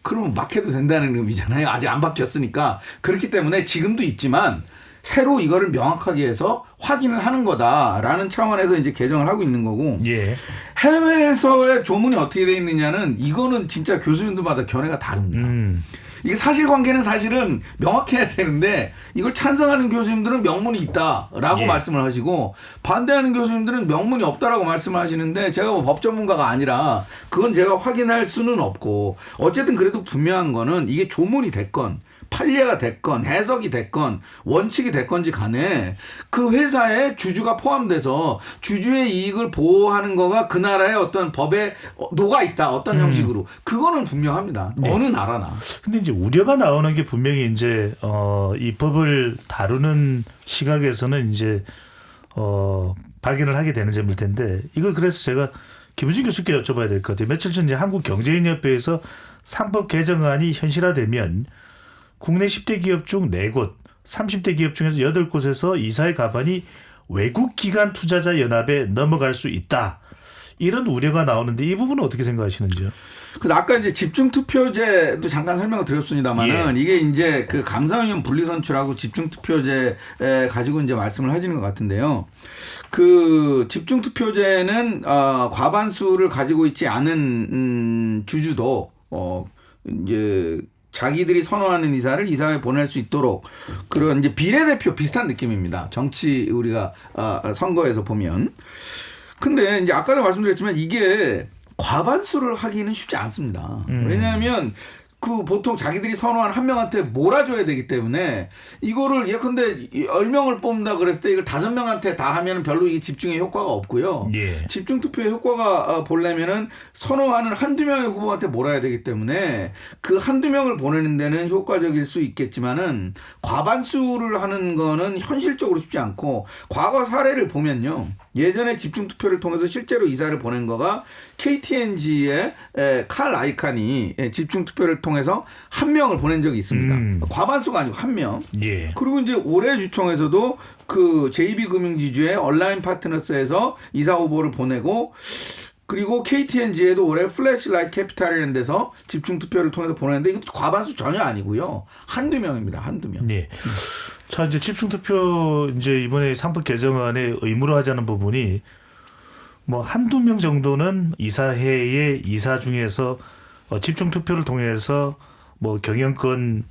D: 그러면 막 해도 된다는 의미잖아요. 아직 안 바뀌었으니까. 그렇기 때문에 지금도 있지만 새로 이거를 명확하게 해서 확인을 하는 거다라는 차원에서 이제 개정을 하고 있는 거고.
A: 예.
D: 해외에서의 조문이 어떻게 돼 있느냐는 이거는 진짜 교수님들마다 견해가 다릅니다. 이게 사실관계는 사실은 명확해야 되는데 이걸 찬성하는 교수님들은 명문이 있다라고
A: 예.
D: 말씀을 하시고 반대하는 교수님들은 명문이 없다라고 말씀을 하시는데 제가 뭐 법 전문가가 아니라 그건 제가 확인할 수는 없고 어쨌든 그래도 분명한 거는 이게 조문이 됐건 판례가 됐건 해석이 됐건 원칙이 됐건지 간에 그 회사에 주주가 포함돼서 주주의 이익을 보호하는 거가 그 나라의 어떤 법에 녹아 있다. 어떤 형식으로. 그거는 분명합니다.
A: 네.
D: 어느 나라나.
A: 근데 이제 우려가 나오는 게 분명히 이제 이 법을 다루는 시각에서는 이제 발견을 하게 되는 점일 텐데 이걸 그래서 제가 김우진 교수께 여쭤봐야 될 것 같아요. 며칠 전 이제 한국경제인협회에서 상법 개정안이 현실화되면 국내 10대 기업 중 4곳, 30대 기업 중에서 8곳에서 이사의 가반이 외국 기관 투자자 연합에 넘어갈 수 있다. 이런 우려가 나오는데 이 부분은 어떻게 생각하시는지요?
D: 그래서 아까 이제 집중투표제도 잠깐 설명을 드렸습니다만은 이게 이제 그 감사위원 분리선출하고 집중투표제 가지고 이제 말씀을 하시는 것 같은데요. 그 집중투표제는 과반수를 가지고 있지 않은 주주도 이제 자기들이 선호하는 이사를 이사회에 보낼 수 있도록 그런 이제 비례대표 비슷한 느낌입니다. 정치 우리가 선거에서 보면. 근데 이제 아까도 말씀드렸지만 이게 과반수를 하기는 쉽지 않습니다. 왜냐하면 그 보통 자기들이 선호한 한 명한테 몰아줘야 되기 때문에 이거를 예컨대 10명을 뽑는다 그랬을 때 이걸 5명한테 다 하면 별로 이 집중의 효과가 없고요.
A: 예.
D: 집중 투표의 효과가 보려면은 선호하는 한두 명의 후보한테 몰아야 되기 때문에 그 한두 명을 보내는 데는 효과적일 수 있겠지만은 과반수를 하는 거는 현실적으로 쉽지 않고 과거 사례를 보면요. 예전에 집중 투표를 통해서 실제로 이사를 보낸 거가 KTNG의 칼 아이칸이 집중 투표를 통해서 한 명을 보낸 적이 있습니다. 과반수가 아니고 한 명.
A: 예.
D: 그리고 이제 올해 주총에서도 그 JB금융지주의 얼라인 파트너스에서 이사 후보를 보내고 그리고 KTNG에도 올해 플래시라이트 캐피탈이라는 데서 집중 투표를 통해서 보냈는데 이것도 과반수 전혀 아니고요. 한두 명입니다. 한두 명.
A: 네. 자, 이제 집중 투표 이제 이번에 상법 개정안에 의무로 하자는 부분이 뭐 한두 명 정도는 이사회의 이사 중에서 집중 투표를 통해서 뭐 경영권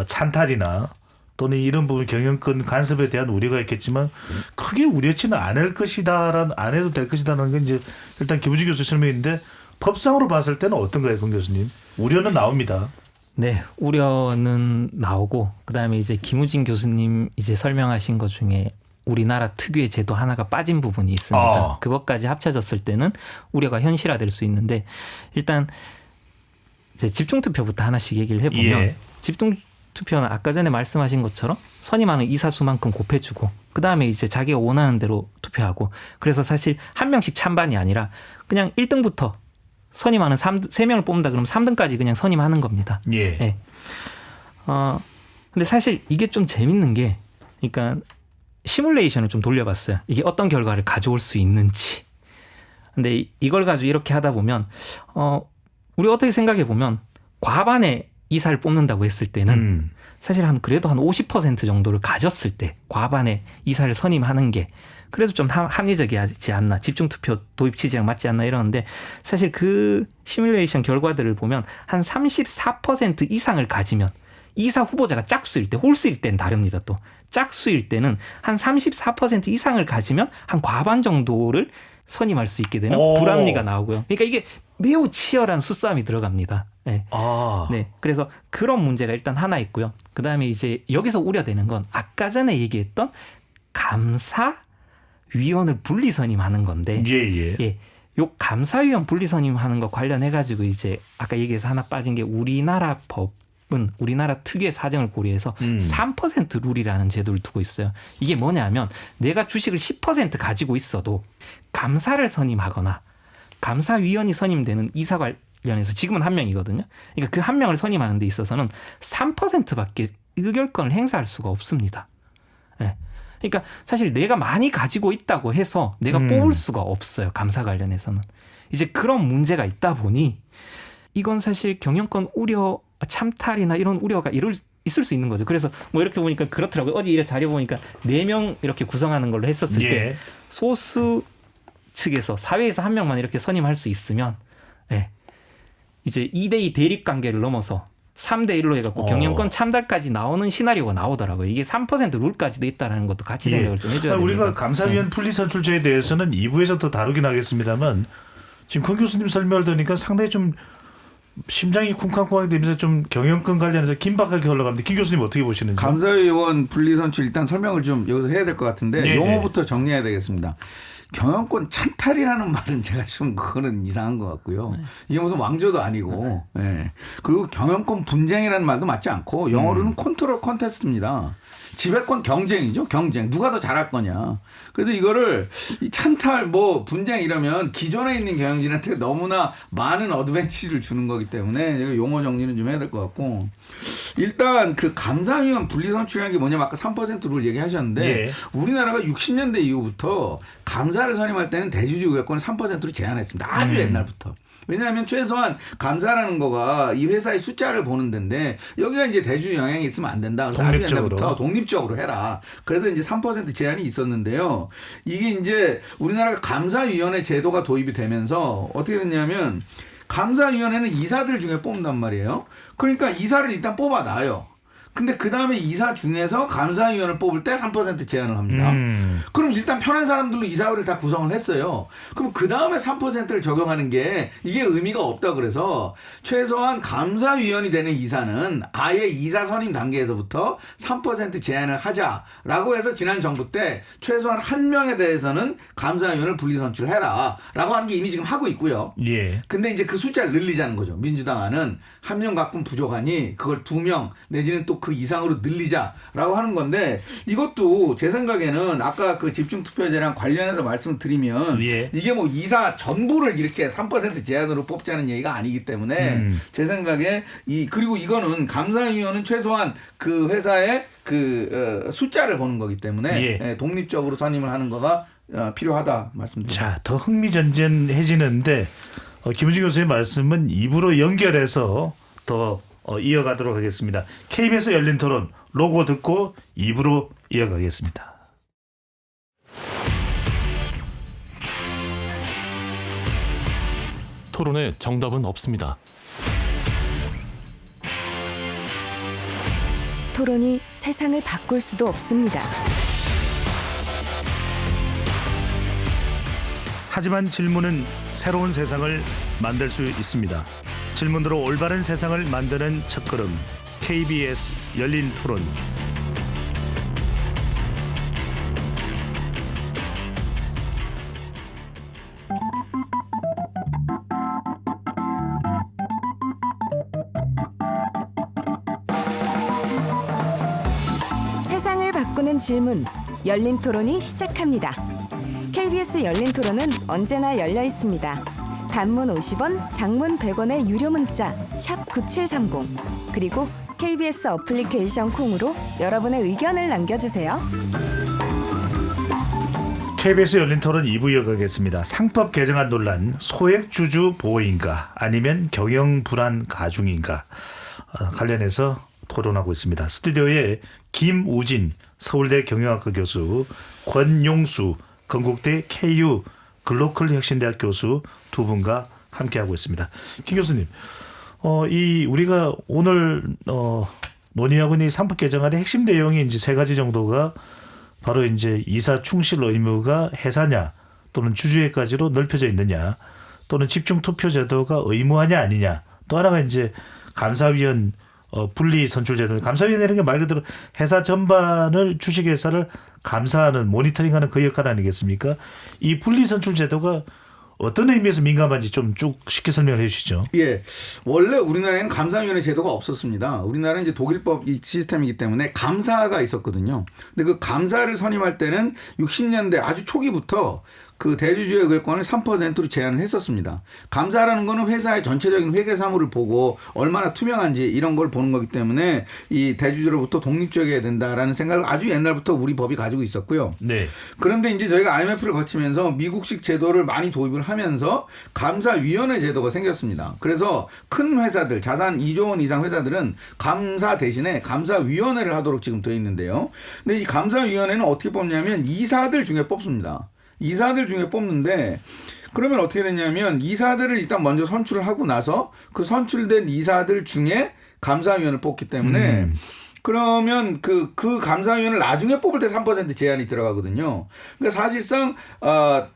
A: 찬탈이나 또는 이런 부분 경영권 간섭에 대한 우려가 있겠지만 크게 우려치는 않을 것이다라는 안 해도 될 것이다라는 게 이제 일단 김우진 교수 설명인데 법상으로 봤을 때는 어떤가요, 권 교수님? 우려는 나옵니다.
C: 네, 우려는 나오고 그다음에 이제 김우진 교수님 이제 설명하신 것 중에 우리나라 특유의 제도 하나가 빠진 부분이 있습니다. 그것까지 합쳐졌을 때는 우려가 현실화될 수 있는데 일단 이제 집중투표부터 하나씩 얘기를 해보면
A: 예.
C: 집중투표는 아까 전에 말씀하신 것처럼 선임하는 이사수만큼 곱해주고 그다음에 이제 자기가 원하는 대로 투표하고 그래서 사실 한 명씩 찬반이 아니라 그냥 1등부터 선임하는 3명을 뽑는다 그러면 3등까지 그냥 선임하는 겁니다.
A: 예.
C: 네. 근데 사실 이게 좀 재밌는 게 그러니까 시뮬레이션을 좀 돌려봤어요. 이게 어떤 결과를 가져올 수 있는지. 근데 이걸 가지고 이렇게 하다 보면 우리 어떻게 생각해 보면 과반의 이사를 뽑는다고 했을 때는 사실 그래도 한 50% 정도를 가졌을 때 과반의 이사를 선임하는 게 그래도 좀 합리적이지 않나 집중투표 도입 취지랑 맞지 않나 이러는데 사실 그 시뮬레이션 결과들을 보면 한 34% 이상을 가지면 이사 후보자가 짝수일 때 홀수일 때는 다릅니다. 또 짝수일 때는 한 34% 이상을 가지면 한 과반 정도를 선임할 수 있게 되는 불합리가 나오고요. 그러니까 이게 매우 치열한 수싸움이 들어갑니다. 네. 네. 그래서 그런 문제가 일단 하나 있고요. 그다음에 이제 여기서 우려되는 건 아까 전에 얘기했던 감사위원을 분리 선임하는 건데 예. 요 감사위원 분리 선임하는 거 관련해 가지고 이제 아까 얘기해서 하나 빠진 게 우리나라 법은 우리나라 특유의 사정을 고려해서 3% 룰이라는 제도를 두고 있어요. 이게 뭐냐면 내가 주식을 10% 가지고 있어도 감사를 선임하거나 감사위원이 선임되는 이사 관련해서 지금은 한 명이거든요. 그러니까 그 한 명을 선임하는 데 있어서는 3%밖에 의결권을 행사할 수가 없습니다. 네. 그러니까 사실 내가 많이 가지고 있다고 해서 내가 뽑을 수가 없어요. 감사 관련해서는. 이제 그런 문제가 있다 보니 이건 사실 경영권 우려 참탈이나 이런 우려가 있을 수 있는 거죠. 그래서 뭐 이렇게 보니까 그렇더라고요. 어디 이렇게 자료 보니까 4명 이렇게 구성하는 걸로 했었을 때 소수 측에서 사회에서 한 명만 이렇게 선임할 수 있으면 이제 2대2 대립 관계를 넘어서 3대1로 해갖고 경영권 참달까지 나오는 시나리오가 나오더라고요. 이게 3% 룰까지도 있다는 것도 같이 생각을 좀 해줘야 됩니다.
A: 우리가 감사위원 분리 선출제에 대해서는 2부에서 더 다루긴 하겠습니다만 지금 권 교수님 설명을 들으니까 상당히 좀 심장이 쿵쾅쿵쾅 되면서 좀 경영권 관련해서 긴박하게 흘러갑니다. 김 교수님 어떻게 보시는지.
D: 감사위원 분리 선출 일단 설명을 좀 여기서 해야 될 것 같은데 용어부터 정리해야 되겠습니다. 경영권 찬탈이라는 말은 제가 좀 그거는 이상한 것 같고요. 이게 무슨 왕조도 아니고. 네. 그리고 경영권 분쟁이라는 말도 맞지 않고 영어로는 컨트롤 컨테스트입니다. 지배권 경쟁이죠. 경쟁. 누가 더 잘할 거냐. 그래서 이거를 이 찬탈 뭐 분쟁 이러면 기존에 있는 경영진한테 너무나 많은 어드밴티지를 주는 거기 때문에 용어 정리는 좀 해야 될 것 같고 일단 그 감사위원 분리선출이라는 게 뭐냐면 아까 3%를 얘기하셨는데 우리나라가 60년대 이후부터 감사를 선임할 때는 대주주 의결권을 3%로 제한했습니다. 아주 옛날부터. 왜냐하면 최소한 감사라는 거가 이 회사의 숫자를 보는 데인데 여기가 이제 대주 영향이 있으면 안 된다. 그래서 아주 옛날부터 독립적으로 해라. 그래서 이제 3% 제한이 있었는데요. 이게 이제 우리나라가 감사위원회 제도가 도입이 되면서 어떻게 됐냐면 감사위원회는 이사들 중에 뽑는단 말이에요. 그러니까 이사를 일단 뽑아놔요. 근데 그 다음에 이사 중에서 감사위원을 뽑을 때 3% 제한을 합니다. 그럼 일단 편한 사람들로 이사회를 다 구성을 했어요. 그럼 그 다음에 3%를 적용하는 게 이게 의미가 없다 그래서 최소한 감사위원이 되는 이사는 아예 이사 선임 단계에서부터 3% 제한을 하자라고 해서 지난 정부 때 최소한 한 명에 대해서는 감사위원을 분리 선출해라라고 하는 게 이미 지금 하고 있고요.
A: 예.
D: 근데 이제 그 숫자를 늘리자는 거죠. 민주당안은 한 명 가끔 부족하니 그걸 2명 내지는 또 그 이상으로 늘리자라고 하는 건데 이것도 제 생각에는 아까 그 집중투표제랑 관련해서 말씀드리면
A: 예.
D: 이게 뭐 이사 전부를 이렇게 3% 제한으로 뽑자는 얘기가 아니기 때문에 제 생각에 그리고 이거는 감사위원은 최소한 그 회사의 그 숫자를 보는 거기 때문에
A: 예.
D: 독립적으로 선임을 하는 거가 필요하다 말씀드립니다.
A: 자, 더 흥미진진해지는데 김우진 교수의 말씀은 입으로 연결해서 더 이어가도록 하겠습니다. KBS 열린 토론 로고 듣고 입으로 이어가겠습니다.
B: 토론에 정답은 없습니다.
J: 토론이 세상을 바꿀 수도 없습니다.
A: 하지만 질문은 새로운 세상을 만들 수 있습니다. 질문으로 올바른 세상을 만드는 첫걸음 KBS 열린 토론.
J: 세상을 바꾸는 질문, 열린 토론이 시작합니다. KBS 열린 토론은 언제나 열려 있습니다. 단문 50원, 장문 100원의 유료 문자 샵 9730 그리고 KBS 어플리케이션 콩으로 여러분의 의견을 남겨주세요.
A: KBS 열린 토론 2부 이어가겠습니다. 상법 개정안 논란, 소액주주 보호인가 아니면 경영 불안 가중인가 관련해서 토론하고 있습니다. 스튜디오에 김우진 서울대 경영학과 교수, 권용수 건국대 KU 글로컬 혁신대학 교수 두 분과 함께하고 있습니다. 김 교수님, 우리가 오늘 논의하고 있는 이 상법 개정안의 핵심 내용이 이제 세 가지 정도가 바로 이제 이사 충실 의무가 해사냐 또는 주주회까지로 넓혀져 있느냐 또는 집중 투표 제도가 의무하냐 아니냐 또 하나가 이제 감사위원 분리 선출 제도. 감사위원회라는 게 말 그대로 회사 전반을 주식회사를 감사하는 모니터링하는 그 역할 아니겠습니까? 이 분리 선출 제도가 어떤 의미에서 민감한지 좀 쭉 쉽게 설명을 해 주시죠.
D: 예. 원래 우리나라에는 감사위원회 제도가 없었습니다. 우리나라는 이제 독일법 시스템이기 때문에 감사가 있었거든요. 근데 그 감사를 선임할 때는 60년대 아주 초기부터 그 대주주의 의결권을 3%로 제한을 했었습니다. 감사라는 거는 회사의 전체적인 회계 사무를 보고 얼마나 투명한지 이런 걸 보는 거기 때문에 이 대주주로부터 독립적이어야 된다라는 생각을 아주 옛날부터 우리 법이 가지고 있었고요.
A: 네.
D: 그런데 이제 저희가 IMF를 거치면서 미국식 제도를 많이 도입을 하면서 감사위원회 제도가 생겼습니다. 그래서 큰 회사들, 자산 2조 원 이상 회사들은 감사 대신에 감사위원회를 하도록 지금 되어 있는데요. 근데 이 감사위원회는 어떻게 뽑냐면 이사들 중에 뽑습니다. 이사들 중에 뽑는데 그러면 어떻게 되냐면 이사들을 일단 먼저 선출을 하고 나서 그 선출된 이사들 중에 감사위원을 뽑기 때문에 그러면 그 감사위원을 나중에 뽑을 때 3% 제한이 들어가거든요. 그러니까 사실상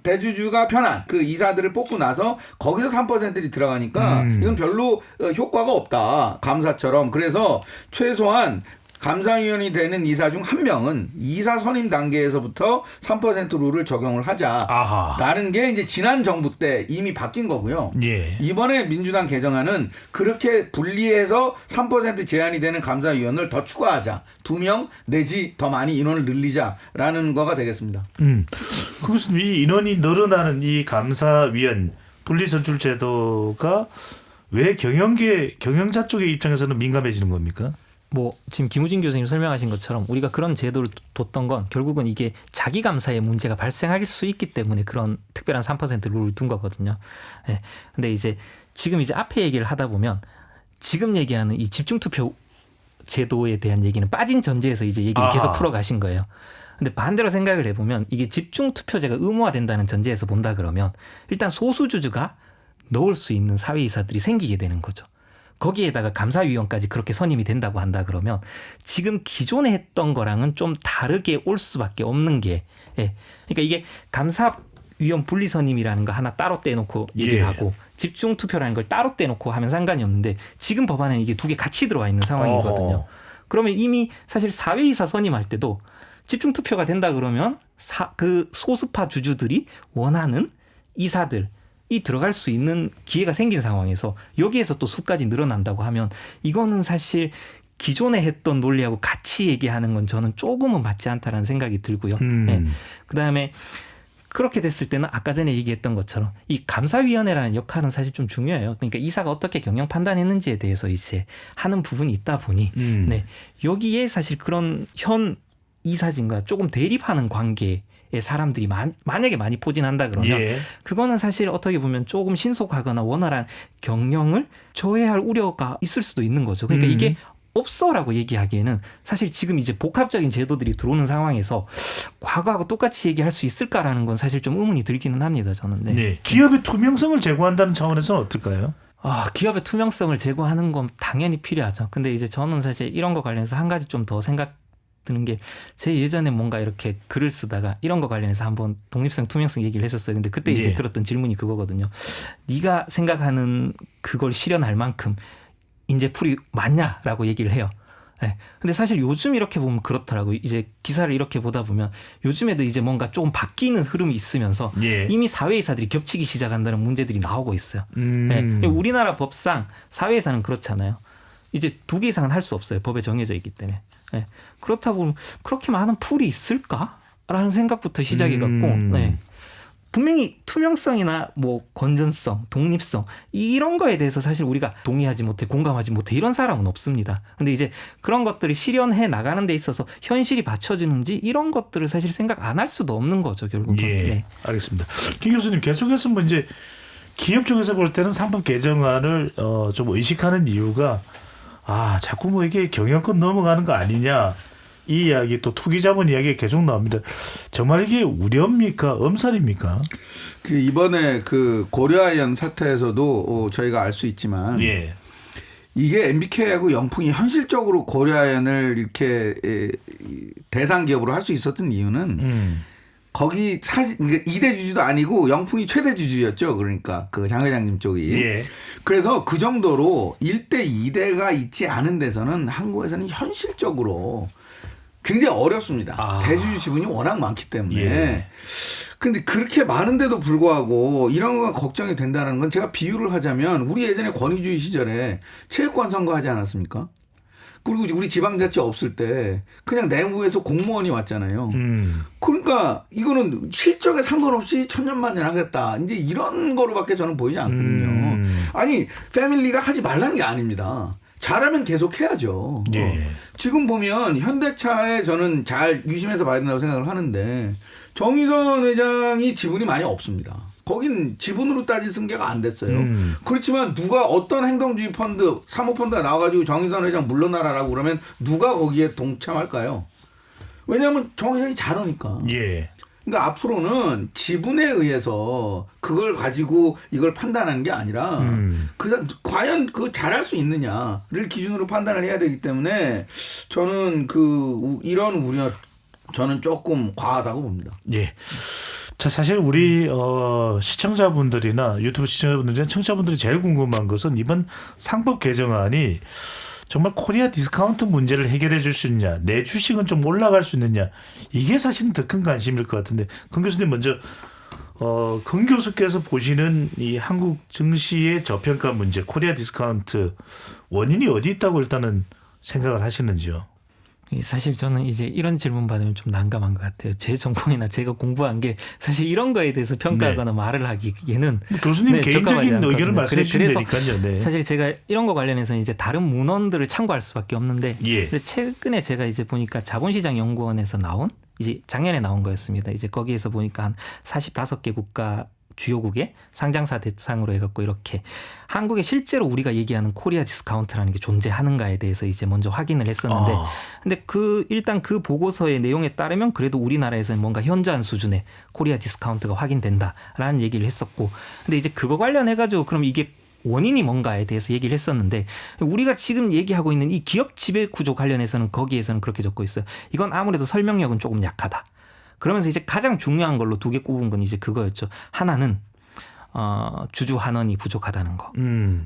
D: 대주주가 편한 그 이사들을 뽑고 나서 거기서 3%이 들어가니까 이건 별로 효과가 없다. 감사처럼. 그래서 최소한 감사위원이 되는 이사 중 한 명은 이사 선임 단계에서부터 3% 룰을 적용을 하자라는 게 이제 지난 정부 때 이미 바뀐 거고요.
A: 예.
D: 이번에 민주당 개정안은 그렇게 분리해서 3% 제한이 되는 감사위원을 더 추가하자. 2명 내지 더 많이 인원을 늘리자라는 거가 되겠습니다.
A: 그것은 이 인원이 늘어나는 이 감사위원 분리선출 제도가 왜 경영자 쪽의 입장에서는 민감해지는 겁니까?
C: 뭐 지금 김우진 교수님 설명하신 것처럼 우리가 그런 제도를 뒀던 건 결국은 이게 자기 감사에 문제가 발생할 수 있기 때문에 그런 특별한 3% 룰을 둔 거거든요. 네. 근데 이제 지금 이제 앞에 얘기를 하다 보면 지금 얘기하는 이 집중투표 제도에 대한 얘기는 빠진 전제에서 이제 얘기를 계속 풀어가신 거예요. 근데 반대로 생각을 해보면 이게 집중투표제가 의무화된다는 전제에서 본다 그러면 일단 소수주주가 넣을 수 있는 사회이사들이 생기게 되는 거죠. 거기에다가 감사위원까지 그렇게 선임이 된다고 한다 그러면 지금 기존에 했던 거랑은 좀 다르게 올 수밖에 없는 게 예. 그러니까 이게 감사위원 분리 선임이라는 거 하나 따로 떼놓고 얘기를
A: 예.
C: 하고 집중 투표라는 걸 따로 떼놓고 하면 상관이 없는데 지금 법안에는 이게 두 개 같이 들어와 있는 상황이거든요.
A: 어허.
C: 그러면 이미 사실 사회이사 선임할 때도 집중 투표가 된다 그러면 그 소수파 주주들이 원하는 이사들이 들어갈 수 있는 기회가 생긴 상황에서 여기에서 또 수까지 늘어난다고 하면 이거는 사실 기존에 했던 논리하고 같이 얘기하는 건 저는 조금은 맞지 않다라는 생각이 들고요. 네. 그다음에 그렇게 됐을 때는 아까 전에 얘기했던 것처럼 이 감사위원회라는 역할은 사실 좀 중요해요. 그러니까 이사가 어떻게 경영 판단했는지에 대해서 이제 하는 부분이 있다 보니 네. 여기에 사실 그런 현 이사진과 조금 대립하는 관계의 사람들이 만약에 많이 포진한다 그러면
A: 예.
C: 그거는 사실 어떻게 보면 조금 신속하거나 원활한 경영을 저해할 우려가 있을 수도 있는 거죠. 그러니까 이게 없어라고 얘기하기에는 사실 지금 이제 복합적인 제도들이 들어오는 상황에서 과거하고 똑같이 얘기할 수 있을까라는 건 사실 좀 의문이 들기는 합니다. 저는. 네.
A: 네. 기업의 투명성을 제고한다는 차원에서는 어떨까요?
C: 기업의 투명성을 제고하는 건 당연히 필요하죠. 근데 이제 저는 사실 이런 거 관련해서 한 가지 좀 더 생각 드는 게 제 예전에 뭔가 이렇게 글을 쓰다가 이런 거 관련해서 한번 독립성, 투명성 얘기를 했었어요. 근데 그때 이제
A: 예.
C: 들었던 질문이 그거거든요. 네가 생각하는 그걸 실현할 만큼 인재풀이 많냐라고 얘기를 해요. 네. 근데 사실 요즘 이렇게 보면 그렇더라고요. 이제 기사를 이렇게 보다 보면 요즘에도 이제 뭔가 조금 바뀌는 흐름이 있으면서
A: 예.
C: 이미 사회이사들이 겹치기 시작한다는 문제들이 나오고 있어요. 네. 우리나라 법상 사회이사는 그렇잖아요. 이제 2개 이상은 할 수 없어요. 법에 정해져 있기 때문에. 네. 그렇다 보면 그렇게 많은 풀이 있을까라는 생각부터 시작이 갖고 네. 분명히 투명성이나 뭐 건전성, 독립성 이런 거에 대해서 사실 우리가 동의하지 못해 공감하지 못해 이런 사람은 없습니다. 근데 이제 그런 것들을 실현해 나가는 데 있어서 현실이 받쳐주는지 이런 것들을 사실 생각 안 할 수도 없는 거죠. 결국은.
A: 예.
C: 네.
A: 알겠습니다. 김 교수님 계속해서 뭐 이제 기업 쪽에서 볼 때는 상법 개정안을 좀 의식하는 이유가 자꾸 뭐 이게 경영권 넘어가는 거 아니냐 이 이야기 또 투기자본 이야기 계속 나옵니다. 정말 이게 우려입니까? 엄살입니까?
D: 그 이번에 그 고려아연 사태에서도 저희가 알 수 있지만
A: 예.
D: 이게 MBK하고 영풍이 현실적으로 고려아연을 이렇게 대상 기업으로 할 수 있었던 이유는 거기 그러니까 2대 주주도 아니고 영풍이 최대 주주였죠. 그러니까 그 장 회장님 쪽이.
A: 예.
D: 그래서 그 정도로 1대 2대가 있지 않은 데서는 한국에서는 현실적으로 굉장히 어렵습니다. 대주주 지분이 워낙 많기 때문에.
A: 예.
D: 근데 그렇게 많은데도 불구하고 이런 거가 걱정이 된다는 건 제가 비유를 하자면 우리 예전에 권위주의 시절에 체육관 선거하지 않았습니까? 그리고 우리 지방자치 없을 때 그냥 내부에서 공무원이 왔잖아요. 그러니까 이거는 실적에 상관없이 천년만년 하겠다. 이제 이런 거로밖에 저는 보이지 않거든요. 아니 패밀리가 하지 말라는 게 아닙니다. 잘하면 계속 해야죠.
A: 예.
D: 지금 보면 현대차에 저는 잘 유심해서 봐야 된다고 생각을 하는데 정의선 회장이 지분이 많이 없습니다. 거긴 지분으로 따질 승계가 안 됐어요. 그렇지만 누가 어떤 행동주의 펀드, 사모펀드가 나와가지고 정의선 회장 물러나라라고 그러면 누가 거기에 동참할까요? 왜냐하면 정 회장이 잘하니까.
A: 예.
D: 그러니까 앞으로는 지분에 의해서 그걸 가지고 이걸 판단하는 게 아니라 과연 그 잘할 수 있느냐를 기준으로 판단을 해야 되기 때문에 저는 이런 우려 저는 조금 과하다고 봅니다.
A: 예. 자, 사실 우리 시청자분들이나 유튜브 시청자분들이나 청취자분들이 제일 궁금한 것은 이번 상법 개정안이 정말 코리아 디스카운트 문제를 해결해 줄 수 있느냐, 내 주식은 좀 올라갈 수 있느냐, 이게 사실은 더 큰 관심일 것 같은데, 권 교수님 먼저 권 교수께서 보시는 이 한국 증시의 저평가 문제, 코리아 디스카운트 원인이 어디 있다고 일단은 생각을 하시는지요?
C: 사실 저는 이제 이런 질문 받으면 좀 난감한 것 같아요. 제 전공이나 제가 공부한 게 사실 이런 거에 대해서 평가하거나 말을 하기에는
A: 교수님 개인적인 의견을
C: 않거든요.
A: 말씀해 주시면
C: 그래서
A: 되니까요. 네.
C: 사실 제가 이런 거 관련해서 이제 다른 문헌들을 참고할 수밖에 없는데
A: 예.
C: 최근에 제가 이제 보니까 자본시장연구원에서 나온 이제 작년에 나온 거였습니다. 이제 거기에서 보니까 한 45개 국가 주요국의 상장사 대상으로 해갖고 이렇게 한국에 실제로 우리가 얘기하는 코리아 디스카운트라는 게 존재하는가에 대해서 이제 먼저 확인을 했었는데 근데 일단 그 보고서의 내용에 따르면 그래도 우리나라에서는 뭔가 현저한 수준의 코리아 디스카운트가 확인된다라는 얘기를 했었고 근데 이제 그거 관련해가지고 그럼 이게 원인이 뭔가에 대해서 얘기를 했었는데 우리가 지금 얘기하고 있는 이 기업 지배 구조 관련해서는 거기에서는 그렇게 적고 있어요. 이건 아무래도 설명력은 조금 약하다. 그러면서 이제 가장 중요한 걸로 2개 꼽은 건 이제 그거였죠. 하나는 주주 환원이 부족하다는 거.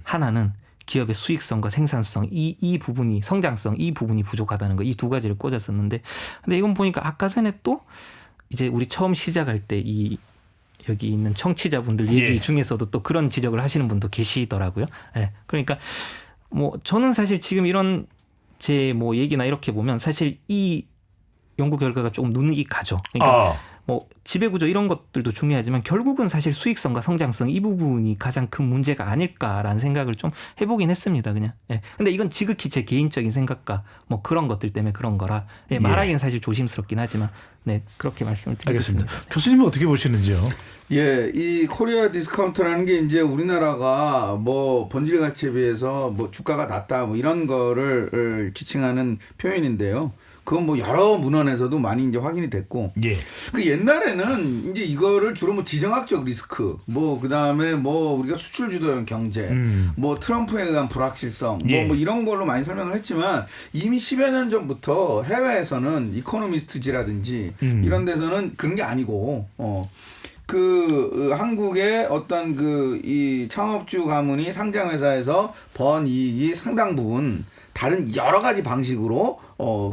C: 하나는 기업의 수익성과 생산성 이 부분이 성장성 이 부분이 부족하다는 거. 이 2가지를 꽂았었는데 근데 이건 보니까 아까 전에 또 이제 우리 처음 시작할 때 이 여기 있는 청취자분들 얘기 중에서도 또 그런 지적을 하시는 분도 계시더라고요. 예. 그러니까 뭐 저는 사실 지금 이런 제 뭐 얘기나 이렇게 보면 사실 이 연구 결과가 조금 눈이 가죠. 그러니까 뭐 지배구조 이런 것들도 중요하지만 결국은 사실 수익성과 성장성 이 부분이 가장 큰 문제가 아닐까라는 생각을 좀 해보긴 했습니다. 그냥. 예. 근데 이건 지극히 제 개인적인 생각과 뭐 그런 것들 때문에 그런 거라 말하기는 사실 조심스럽긴 하지만 네 그렇게 말씀을 드리겠습니다.
A: 알겠습니다. 교수님은 어떻게 보시는지요?
D: 예, 이 코리아 디스카운트라는 게 이제 우리나라가 뭐 본질 가치에 비해서 뭐 주가가 낮다 뭐 이런 거를 지칭하는 표현인데요. 그건 뭐 여러 문헌에서도 많이 이제 확인이 됐고.
A: 예.
D: 그 옛날에는 이제 이거를 주로 뭐 지정학적 리스크, 뭐 그다음에 뭐 우리가 수출 주도형 경제, 뭐 트럼프에 의한 불확실성, 뭐 이런 걸로 많이 설명을 했지만 이미 10여 년 전부터 해외에서는 이코노미스트지라든지 이런 데서는 그런 게 아니고 그 한국의 어떤 그 이 창업주 가문이 상장 회사에서 번 이익이 상당 부분 다른 여러 가지 방식으로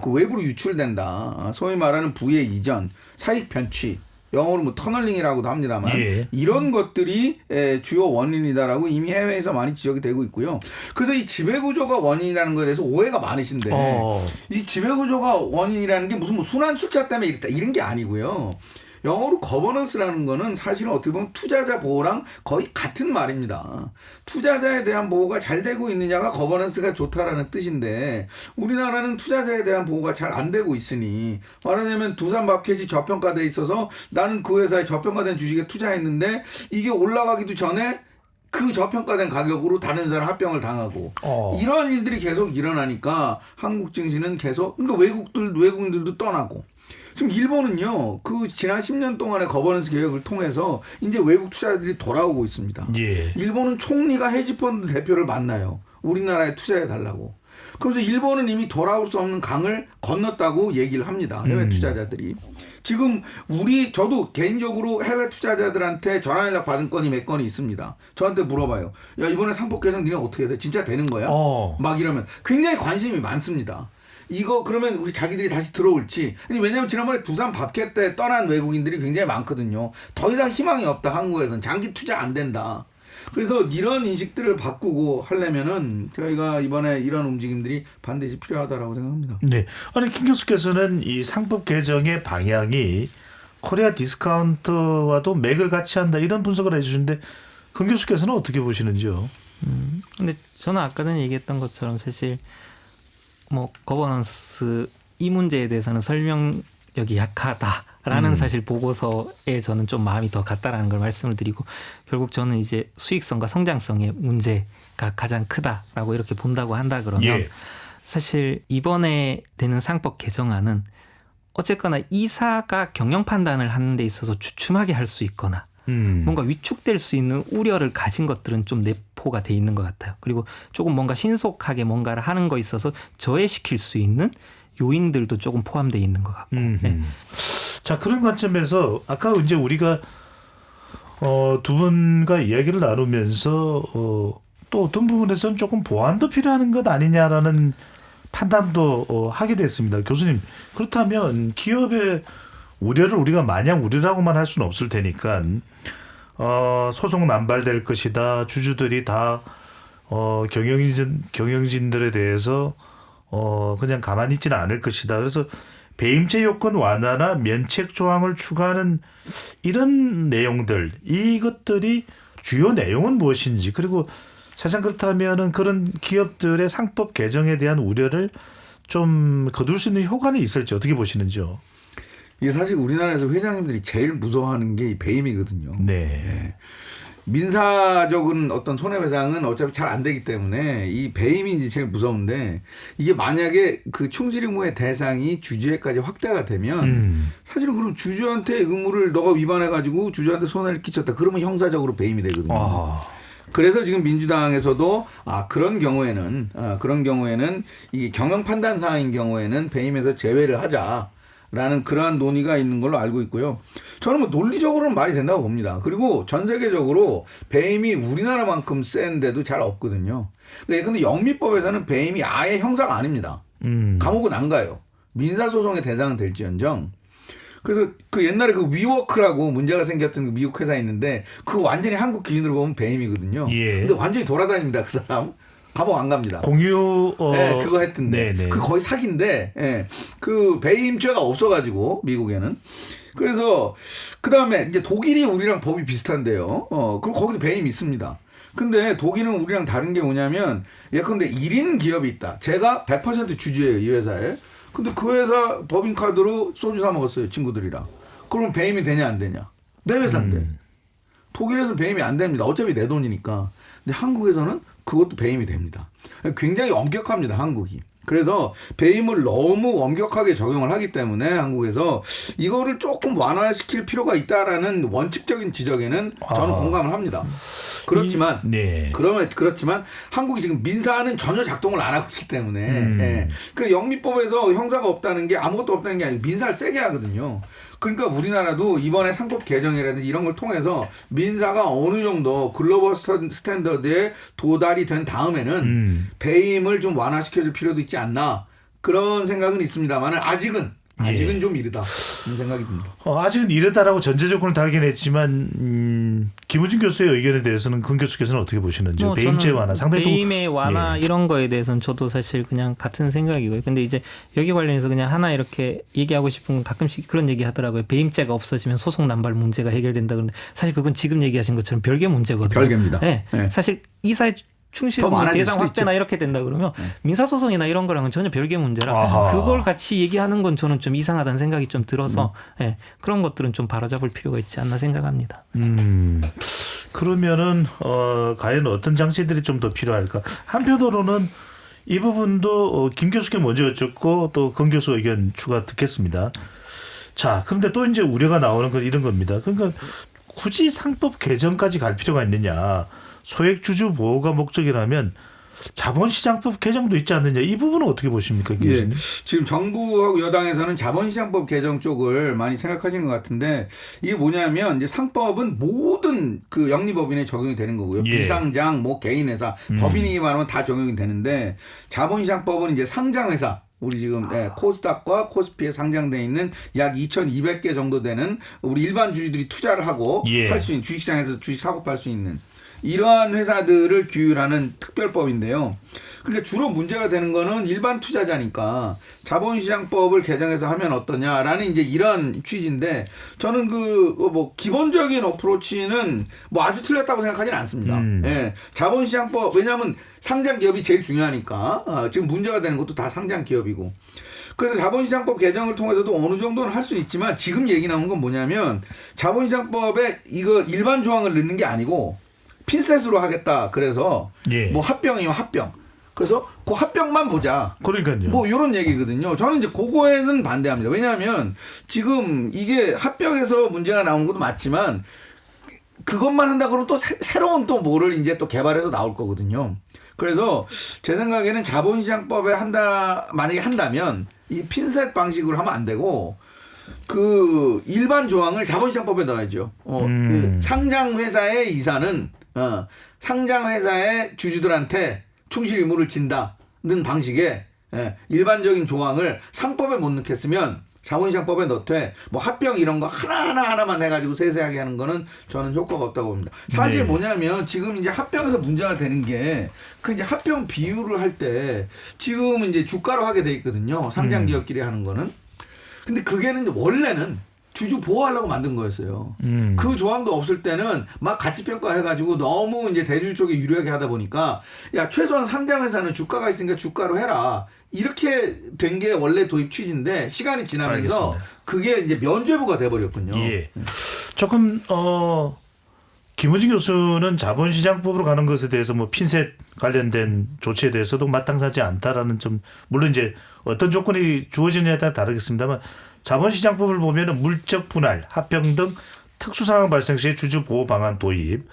D: 그 외부로 유출된다. 소위 말하는 부의 이전, 사익 변취, 영어로 뭐 터널링이라고도 합니다만 이런 것들이 주요 원인이다라고 이미 해외에서 많이 지적이 되고 있고요. 그래서 이 지배구조가 원인이라는 것에 대해서 오해가 많으신데 이 지배구조가 원인이라는 게 무슨 뭐 순환 출자 때문에 이랬다 이런 게 아니고요. 영어로 거버넌스라는 거는 사실은 어떻게 보면 투자자 보호랑 거의 같은 말입니다. 투자자에 대한 보호가 잘 되고 있느냐가 거버넌스가 좋다라는 뜻인데 우리나라는 투자자에 대한 보호가 잘 안 되고 있으니 말하자면 두산마켓이 저평가돼 있어서 나는 그 회사에 저평가된 주식에 투자했는데 이게 올라가기도 전에 그 저평가된 가격으로 다른 사람 합병을 당하고 이런 일들이 계속 일어나니까 한국 증시는 계속 그러니까 외국인들도 떠나고 지금 일본은요, 그 지난 10년 동안의 거버넌스 개혁을 통해서 이제 외국 투자자들이 돌아오고 있습니다. 일본은 총리가 헤지펀드 대표를 만나요. 우리나라에 투자해 달라고. 그래서 일본은 이미 돌아올 수 없는 강을 건넜다고 얘기를 합니다. 해외 투자자들이. 지금 저도 개인적으로 해외 투자자들한테 전화 연락 받은 건이 몇 건이 있습니다. 저한테 물어봐요. 야, 이번에 상법 개정 니네 어떻게 돼? 진짜 되는 거야? 막 이러면 굉장히 관심이 많습니다. 이거 그러면 우리 자기들이 다시 들어올지. 왜냐하면 지난번에 두산 밥켓 때 떠난 외국인들이 굉장히 많거든요. 더 이상 희망이 없다. 한국에서는 장기 투자 안 된다. 그래서 이런 인식들을 바꾸고 하려면은 저희가 이번에 이런 움직임들이 반드시 필요하다라고 생각합니다.
A: 네. 아니 김 교수께서는 이 상법 개정의 방향이 코리아 디스카운트와도 맥을 같이 한다 이런 분석을 해주시는데 김 교수께서는 어떻게 보시는지요?
C: 근데 저는 아까 전에 얘기했던 것처럼 사실 뭐 거버넌스 이 문제에 대해서는 설명력이 약하다라는 사실 보고서에 저는 좀 마음이 더 갔다라는 걸 말씀을 드리고 결국 저는 이제 수익성과 성장성의 문제가 가장 크다라고 이렇게 본다고 한다 그러면 사실 이번에 되는 상법 개정안은 어쨌거나 이사가 경영 판단을 하는 데 있어서 주춤하게 할 수 있거나 뭔가 위축될 수 있는 우려를 가진 것들은 좀 내포가 돼 있는 것 같아요. 그리고 조금 뭔가 신속하게 뭔가를 하는 거 있어서 저해시킬 수 있는 요인들도 조금 포함되어 있는 것 같고. 네.
A: 자, 그런 관점에서 아까 이제 우리가 두 분과 이야기를 나누면서 또 어떤 부분에서는 조금 보완도 필요한 것 아니냐라는 판단도 하게 됐습니다. 교수님, 그렇다면 기업의 우려를 우리가 마냥 우려라고만 할 수는 없을 테니까 소송 남발될 것이다. 주주들이 다 경영진들에 대해서 그냥 가만히 있지는 않을 것이다. 그래서 배임죄 요건 완화나 면책 조항을 추가하는 이런 내용들, 이것들이 주요 내용은 무엇인지, 그리고 사실 그렇다면은 그런 기업들의 상법 개정에 대한 우려를 좀 거둘 수 있는 효과는 있을지 어떻게 보시는지요?
D: 이게 사실 우리나라에서 회장님들이 제일 무서워하는 게 배임이거든요.
A: 네.
D: 민사적인 어떤 손해배상은 어차피 잘 안 되기 때문에 이 배임이 이제 제일 무서운데 이게 만약에 그 충실 의무의 대상이 주주에까지 확대가 되면 사실은 그럼 주주한테 의무를 너가 위반해가지고 주주한테 손해를 끼쳤다. 그러면 형사적으로 배임이 되거든요. 그래서 지금 민주당에서도 그런 경우에는 이게 경영 판단 사항인 경우에는 배임에서 제외를 하자라는 그러한 논의가 있는 걸로 알고 있고요. 저는 뭐 논리적으로는 말이 된다고 봅니다. 그리고 전 세계적으로 배임이 우리나라만큼 센데도 잘 없거든요. 근데 영미법에서는 배임이 아예 형사가 아닙니다. 감옥은 안 가요. 민사소송의 대상은 될지언정. 그래서 그 옛날에 그 위워크라고 문제가 생겼던 그 미국 회사 있는데 그거 완전히 한국 기준으로 보면 배임이거든요.
A: 예.
D: 근데 완전히 돌아다닙니다. 그 사람. 감옥 안 갑니다.
A: 공유
D: 네, 그거 했던데.
A: 네네.
D: 그 거의 사기인데 그 배임죄가 없어가지고 미국에는. 그래서 그 다음에 이제 독일이 우리랑 법이 비슷한데요. 그럼 거기도 배임이 있습니다. 근데 독일은 우리랑 다른 게 뭐냐면 예컨대 1인 기업이 있다. 제가 100% 주주예요, 이 회사에. 근데 그 회사 법인카드로 소주 사 먹었어요, 친구들이랑. 그러면 배임이 되냐 안 되냐? 내 회사인데. 독일에서는 배임이 안 됩니다. 어차피 내 돈이니까. 근데 한국에서는 그것도 배임이 됩니다. 굉장히 엄격합니다, 한국이. 그래서 배임을 너무 엄격하게 적용을 하기 때문에 한국에서 이거를 조금 완화시킬 필요가 있다라는 원칙적인 지적에는 저는 공감을 합니다. 그렇지만 그렇지만 한국이 지금 민사는 전혀 작동을 안 하고 있기 때문에 그 영미법에서 형사가 없다는 게 아무것도 없다는 게 아니고 민사를 세게 하거든요. 그러니까 우리나라도 이번에 상법 개정이라든지 이런 걸 통해서 민사가 어느 정도 글로벌 스탠더드에 도달이 된 다음에는 배임을 좀 완화시켜줄 필요도 있지 않나 그런 생각은 있습니다만 아직은 좀 이르다 그런 생각이 듭니다.
A: 아직은 이르다라고 전제 조건을 달긴 했지만 김우진 교수의 의견에 대해서는 금 교수께서는 어떻게 보시는지 배임죄 완화 상당히
C: 배임의 완화 이런 거에 대해서는 저도 사실 그냥 같은 생각이고요. 근데 이제 여기 관련해서 그냥 하나 이렇게 얘기하고 싶은 건 가끔씩 그런 얘기 하더라고요. 배임죄가 없어지면 소송 남발 문제가 해결된다 그런데 사실 그건 지금 얘기하신 것처럼 별개 문제거든요.
D: 별개입니다.
C: 네. 사실 이사회 충실 대상 확대나 이렇게 된다 그러면 민사소송이나 이런 거랑은 전혀 별개 문제라 그걸 같이 얘기하는 건 저는 좀 이상하다는 생각이 좀 들어서 그런 것들은 좀 바로잡을 필요가 있지 않나 생각합니다.
A: 그러면은 과연 어떤 장치들이 좀 더 필요할까? 한편으로는 이 부분도 김 교수께 먼저 여쭙고 또 금 교수 의견 추가 듣겠습니다. 자, 그런데 또 이제 우려가 나오는 건 이런 겁니다. 그러니까 굳이 상법 개정까지 갈 필요가 있느냐? 소액주주 보호가 목적이라면 자본시장법 개정도 있지 않느냐. 이 부분은 어떻게 보십니까, 김 교수님?
D: 지금 정부하고 여당에서는 자본시장법 개정 쪽을 많이 생각하시는 것 같은데 이게 뭐냐면 이제 상법은 모든 그 영리법인에 적용이 되는 거고요. 비상장, 뭐 개인회사, 법인이 말하면 다 적용이 되는데 자본시장법은 이제 상장회사. 우리 지금 코스닥과 코스피에 상장돼 있는 약 2,200개 정도 되는 우리 일반 주주들이 투자를 하고 할 수 있는 주식시장에서 주식 사고 팔 수 있는 이러한 회사들을 규율하는 특별법인데요. 그러니까 주로 문제가 되는 거는 일반 투자자니까 자본시장법을 개정해서 하면 어떠냐라는 이제 이런 취지인데 저는 뭐 기본적인 어프로치는 뭐 아주 틀렸다고 생각하지는 않습니다. 자본시장법 왜냐하면 상장 기업이 제일 중요하니까 지금 문제가 되는 것도 다 상장 기업이고. 그래서 자본시장법 개정을 통해서도 어느 정도는 할 수는 있지만 지금 얘기 나온 건 뭐냐면 자본시장법에 이거 일반 조항을 넣는 게 아니고 핀셋으로 하겠다. 그래서 뭐 합병이면 합병. 그래서 그 합병만 보자.
A: 그러니까요.
D: 뭐 이런 얘기거든요. 저는 이제 그거에는 반대합니다. 왜냐하면 지금 이게 합병에서 문제가 나온 것도 맞지만 그것만 한다 그러면 또 새로운 또 뭐를 이제 또 개발해서 나올 거거든요. 그래서 제 생각에는 자본시장법에 만약에 한다면 이 핀셋 방식으로 하면 안 되고 그 일반 조항을 자본시장법에 넣어야죠. 상장 회사의 이사는 상장 회사의 주주들한테 충실 의무를 진다는 방식의 일반적인 조항을 상법에 못 넣겠으면 자본시장법에 넣되 뭐 합병 이런 거 하나만 해가지고 세세하게 하는 거는 저는 효과가 없다고 봅니다. 사실 뭐냐면 지금 이제 합병에서 문제가 되는 게 그 이제 합병 비율을 할 때 지금 이제 주가로 하게 돼 있거든요. 상장 기업끼리 하는 거는. 근데 그게는 원래는 주주 보호하려고 만든 거였어요. 그 조항도 없을 때는 막 가치평가 해가지고 너무 이제 대주주 쪽에 유리하게 하다 보니까 야 최소한 상장회사는 주가가 있으니까 주가로 해라. 이렇게 된 게 원래 도입 취지인데 시간이 지나면서 알겠습니다. 그게 이제 면죄부가 돼버렸군요.
A: 예. 조금 김우진 교수는 자본시장법으로 가는 것에 대해서 뭐 핀셋 관련된 조치에 대해서도 마땅하지 않다라는 좀 물론 이제 어떤 조건이 주어지느냐에 따라 다르겠습니다만 자본시장법을 보면은 물적 분할, 합병 등 특수 상황 발생 시에 주주 보호 방안 도입,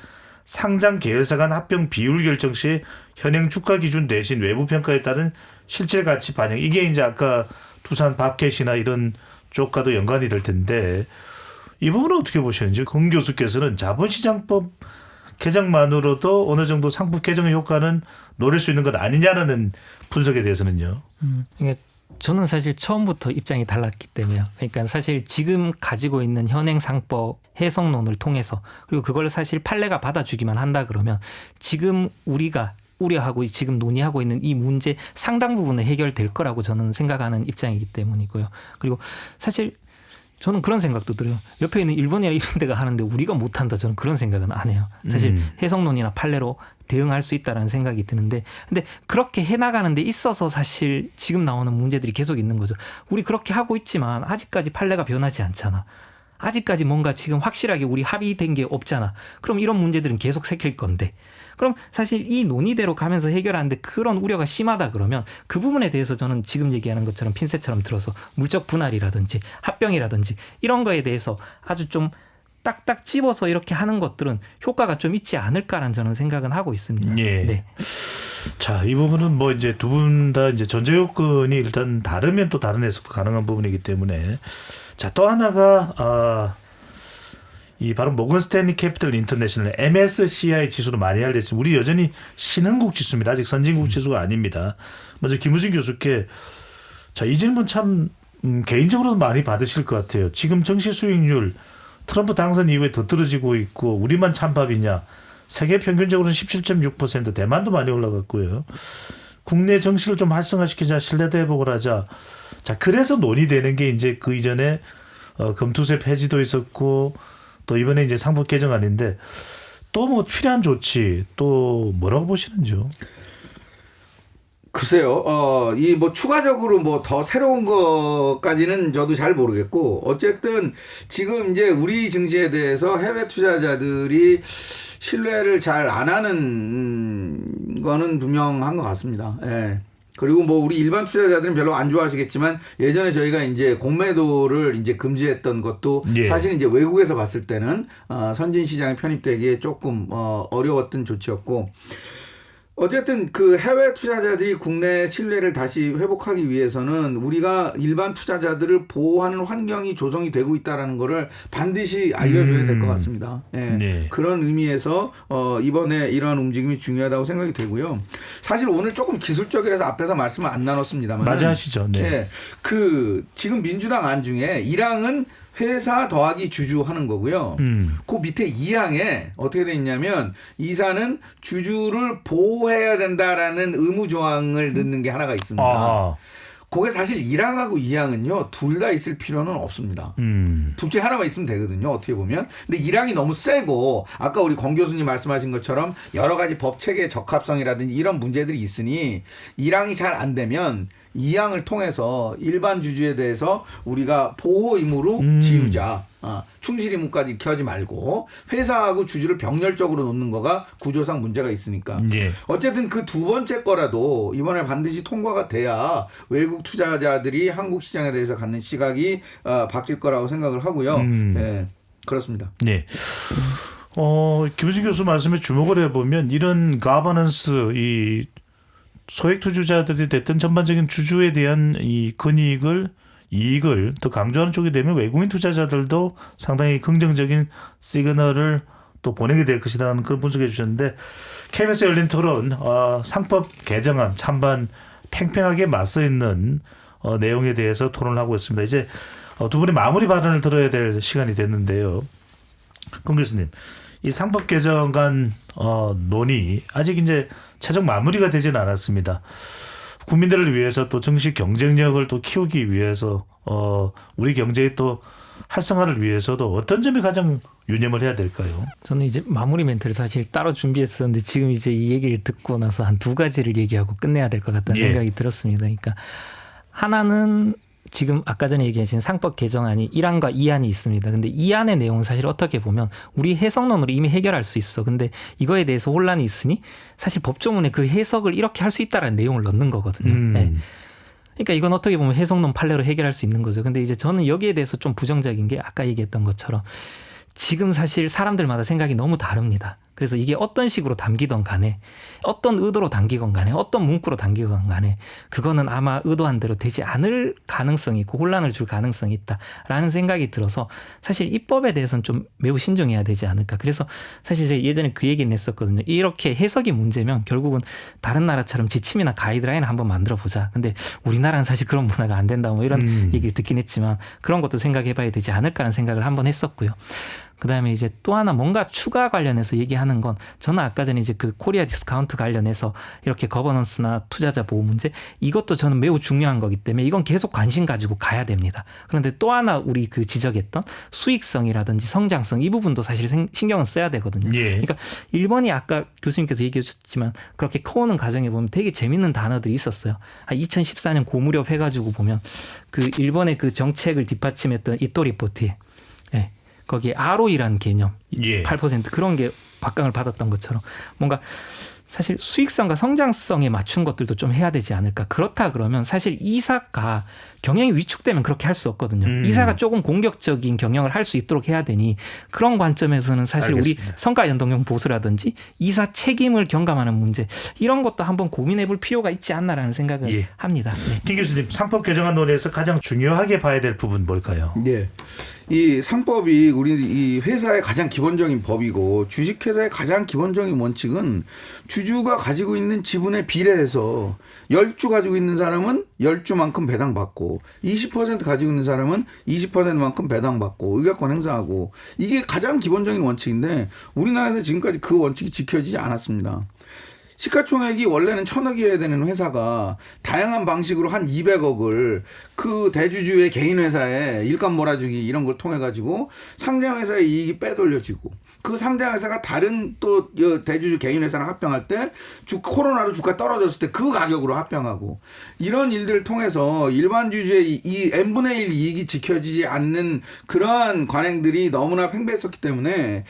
A: 상장 계열사 간 합병 비율 결정 시 현행 주가 기준 대신 외부 평가에 따른 실질 가치 반영. 이게 이제 아까 두산 밥켓이나 이런 쪽과도 연관이 될 텐데 이 부분은 어떻게 보시는지. 권 교수께서는 자본시장법 개정만으로도 어느 정도 상법 개정의 효과는 노릴 수 있는 것 아니냐는 분석에 대해서는요.
C: 그러니까 저는 사실 처음부터 입장이 달랐기 때문에요. 그러니까 사실 지금 가지고 있는 현행 상법 해석론을 통해서 그리고 그걸 사실 판례가 받아주기만 한다 그러면 지금 우리가 우려하고 지금 논의하고 있는 이 문제 상당 부분은 해결될 거라고 저는 생각하는 입장이기 때문이고요. 그리고 사실 저는 그런 생각도 들어요. 옆에 있는 일본이나 이런 데가 하는데 우리가 못한다, 저는 그런 생각은 안 해요. 사실 해석론이나 판례로 대응할 수 있다라는 생각이 드는데, 근데 그렇게 해나가는 데 있어서 사실 지금 나오는 문제들이 계속 있는 거죠. 우리 그렇게 하고 있지만 아직까지 판례가 변하지 않잖아. 아직까지 뭔가 지금 확실하게 우리 합의된 게 없잖아. 그럼 이런 문제들은 계속 생길 건데, 그럼 사실 이 논의대로 가면서 해결하는데 그런 우려가 심하다 그러면 그 부분에 대해서 저는 지금 얘기하는 것처럼 핀셋처럼 들어서 물적 분할이라든지 합병이라든지 이런 거에 대해서 아주 좀 딱딱 집어서 이렇게 하는 것들은 효과가 좀 있지 않을까라는 저는 생각은 하고 있습니다.
A: 예.
C: 네.
A: 자, 이 부분은 뭐 이제 두 분 다 이제 전제 요건이 일단 다르면 또 다른 해석도 가능한 부분이기 때문에. 자, 또 하나가 이 바로 모건 스탠리 캐피털 인터내셔널 MSCI 지수로 많이 알려지만 우리 여전히 신흥국 지수입니다. 아직 선진국 지수가 아닙니다. 먼저 김우진 교수께 자, 이 질문 참 개인적으로도 많이 받으실 것 같아요. 지금 정시 수익률 트럼프 당선 이후에 더 떨어지고 있고 우리만 찬밥이냐. 세계 평균적으로는 17.6%, 대만도 많이 올라갔고요. 국내 정시를 좀 활성화시키자, 신뢰도 회복을 하자. 자, 그래서 논의되는 게 이제 그 이전에 검투세 폐지도 있었고 또 이번에 이제 상법 개정안인데 또 뭐 필요한 조치 또 뭐라고 보시는지요?
D: 글쎄요, 이 뭐 추가적으로 뭐 더 새로운 것까지는 저도 잘 모르겠고, 어쨌든 지금 이제 우리 증시에 대해서 해외 투자자들이 신뢰를 잘 안 하는 거는 분명한 것 같습니다. 예. 그리고 뭐 우리 일반 투자자들은 별로 안 좋아하시겠지만 예전에 저희가 이제 공매도를 이제 금지했던 것도
A: 예.
D: 사실 이제 외국에서 봤을 때는 선진 시장에 편입되기에 조금 어려웠던 조치였고, 어쨌든 그 해외 투자자들이 국내 신뢰를 다시 회복하기 위해서는 우리가 일반 투자자들을 보호하는 환경이 조성이 되고 있다라는 거를 반드시 알려줘야 될 것 같습니다. 예.
A: 네.
D: 그런 의미에서 이번에 이러한 움직임이 중요하다고 생각이 되고요. 사실 오늘 조금 기술적이라서 앞에서 말씀을 안 나눴습니다만
A: 맞이하시죠. 네.
D: 예. 그 지금 민주당 안 중에 1항은 회사 더하기 주주 하는 거고요. 그 밑에 2항에 어떻게 돼 있냐면 이사는 주주를 보호해야 된다라는 의무 조항을 넣는 게 하나가 있습니다.
A: 아.
D: 그게 사실 1항하고 2항은요 둘 다 있을 필요는 없습니다. 둘 중에 하나만 있으면 되거든요, 어떻게 보면. 근데 1항이 너무 세고 아까 우리 권 교수님 말씀하신 것처럼 여러 가지 법 체계의 적합성이라든지 이런 문제들이 있으니 1항이 잘 안 되면 2항을 통해서 일반 주주에 대해서 우리가 보호 의무로 지우자. 충실 의무까지 기하지 말고 회사하고 주주를 병렬적으로 놓는 거가 구조상 문제가 있으니까.
A: 예.
D: 어쨌든 그 두 번째 거라도 이번에 반드시 통과가 돼야 외국 투자자들이 한국 시장에 대해서 갖는 시각이 바뀔 거라고 생각을 하고요. 네, 그렇습니다.
A: 네. 김우진 교수 말씀에 주목을 해보면 이런 가버넌스, 이 소액 투자자들이 됐던 전반적인 주주에 대한 이 이익을 더 강조하는 쪽이 되면 외국인 투자자들도 상당히 긍정적인 시그널을 또 보내게 될 것이라는 그런 분석해 주셨는데, KBS 열린 토론 상법 개정안 찬반 팽팽하게 맞서 있는 내용에 대해서 토론을 하고 있습니다. 이제 두 분의 마무리 발언을 들어야 될 시간이 됐는데요. 권 교수님, 이 상법 개정안 논의 아직 이제 최종 마무리가 되지는 않았습니다. 국민들을 위해서 또 정식 경쟁력을 또 키우기 위해서 우리 경제의 또 활성화를 위해서도 어떤 점이 가장 유념을 해야 될까요?
C: 저는 이제 마무리 멘트를 사실 따로 준비했었는데 지금 이제 이 얘기를 듣고 나서 한 두 가지를 얘기하고 끝내야 될 것 같다는 생각이 들었습니다. 그러니까 하나는 지금 아까 전에 얘기하신 상법 개정안이 1항과 2항이 있습니다. 근데 2항의 내용은 사실 어떻게 보면 우리 해석론으로 이미 해결할 수 있어. 근데 이거에 대해서 혼란이 있으니 사실 법조문에 그 해석을 이렇게 할 수 있다라는 내용을 넣는 거거든요. 네. 그러니까 이건 어떻게 보면 해석론 판례로 해결할 수 있는 거죠. 근데 이제 저는 여기에 대해서 좀 부정적인 게 아까 얘기했던 것처럼 지금 사실 사람들마다 생각이 너무 다릅니다. 그래서 이게 어떤 식으로 담기던 간에 어떤 의도로 담기건 간에 어떤 문구로 담기건 간에 그거는 아마 의도한 대로 되지 않을 가능성이 있고 혼란을 줄 가능성이 있다라는 생각이 들어서 사실 입법에 대해서는 좀 매우 신중해야 되지 않을까. 그래서 사실 제가 예전에 그 얘기는 했었거든요. 이렇게 해석이 문제면 결국은 다른 나라처럼 지침이나 가이드라인을 한번 만들어 보자. 근데 우리나라는 사실 그런 문화가 안 된다 뭐 이런 얘기를 듣긴 했지만 그런 것도 생각해 봐야 되지 않을까라는 생각을 한번 했었고요. 그다음에 이제 또 하나 뭔가 추가 관련해서 얘기하는 건 저는 아까 전에 이제 그 코리아 디스카운트 관련해서 이렇게 거버넌스나 투자자 보호 문제 이것도 저는 매우 중요한 거기 때문에 이건 계속 관심 가지고 가야 됩니다. 그런데 또 하나 우리 그 지적했던 수익성이라든지 성장성 이 부분도 사실 신경을 써야 되거든요.
A: 예.
C: 그러니까 일본이 아까 교수님께서 얘기해 주셨지만 그렇게 커오는 과정에 보면 되게 재밌는 단어들이 있었어요. 2014년 고무렵 해가지고 보면 그 일본의 그 정책을 뒷받침했던 이토 리포트에 거기에 ROE라는 개념,
A: 예.
C: 8% 그런 게 박강을 받았던 것처럼 뭔가 사실 수익성과 성장성에 맞춘 것들도 좀 해야 되지 않을까. 그렇다 그러면 사실 이사가 경영이 위축되면 그렇게 할 수 없거든요. 이사가 조금 공격적인 경영을 할 수 있도록 해야 되니 그런 관점에서는 사실
A: 알겠습니다.
C: 우리 성과 연동형 보수라든지 이사 책임을 경감하는 문제 이런 것도 한번 고민해 볼 필요가 있지 않나라는 생각을
A: 예.
C: 합니다. 네.
A: 김 교수님, 상법 개정안 논의에서 가장 중요하게 봐야 될 부분 뭘까요?
D: 네. 이 상법이 우리 이 회사의 가장 기본적인 법이고 주식회사의 가장 기본적인 원칙은 주주가 가지고 있는 지분에 비례해서 10주 가지고 있는 사람은 10주만큼 배당받고 20% 가지고 있는 사람은 20%만큼 배당받고 의결권 행사하고 이게 가장 기본적인 원칙인데 우리나라에서 지금까지 그 원칙이 지켜지지 않았습니다. 시가총액이 원래는 1,000억이어야 되는 회사가 다양한 방식으로 한 200억을 그 대주주의 개인 회사에 일감 몰아주기 이런 걸 통해 가지고 상장 회사의 이익이 빼돌려지고 그 상장 회사가 다른 또 대주주 개인 회사랑 합병할 때 코로나로 주가 떨어졌을 때 그 가격으로 합병하고 이런 일들을 통해서 일반 주주의 이 n분의 1 이익이 지켜지지 않는 그러한 관행들이 너무나 팽배했었기 때문에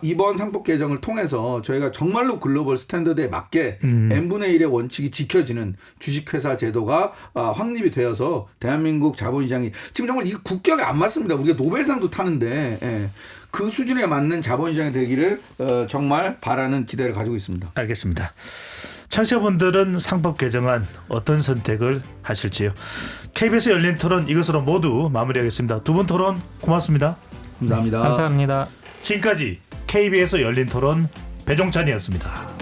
D: 이번 상법 개정을 통해서 저희가 정말로 글로벌 스탠더드에 맞게 n분의 1의 원칙이 지켜지는 주식회사 제도가 확립이 되어서 대한민국 자본시장이 지금 정말 이게 국격에 안 맞습니다. 우리가 노벨상도 타는데 예. 그 수준에 맞는 자본시장이 되기를 정말 바라는 기대를 가지고 있습니다.
A: 알겠습니다. 청취자분들은 상법 개정안 어떤 선택을 하실지요? KBS 열린 토론 이것으로 모두 마무리하겠습니다. 두 분 토론 고맙습니다.
D: 감사합니다.
C: 감사합니다.
A: 지금까지 KBS 열린 토론 배종찬이었습니다.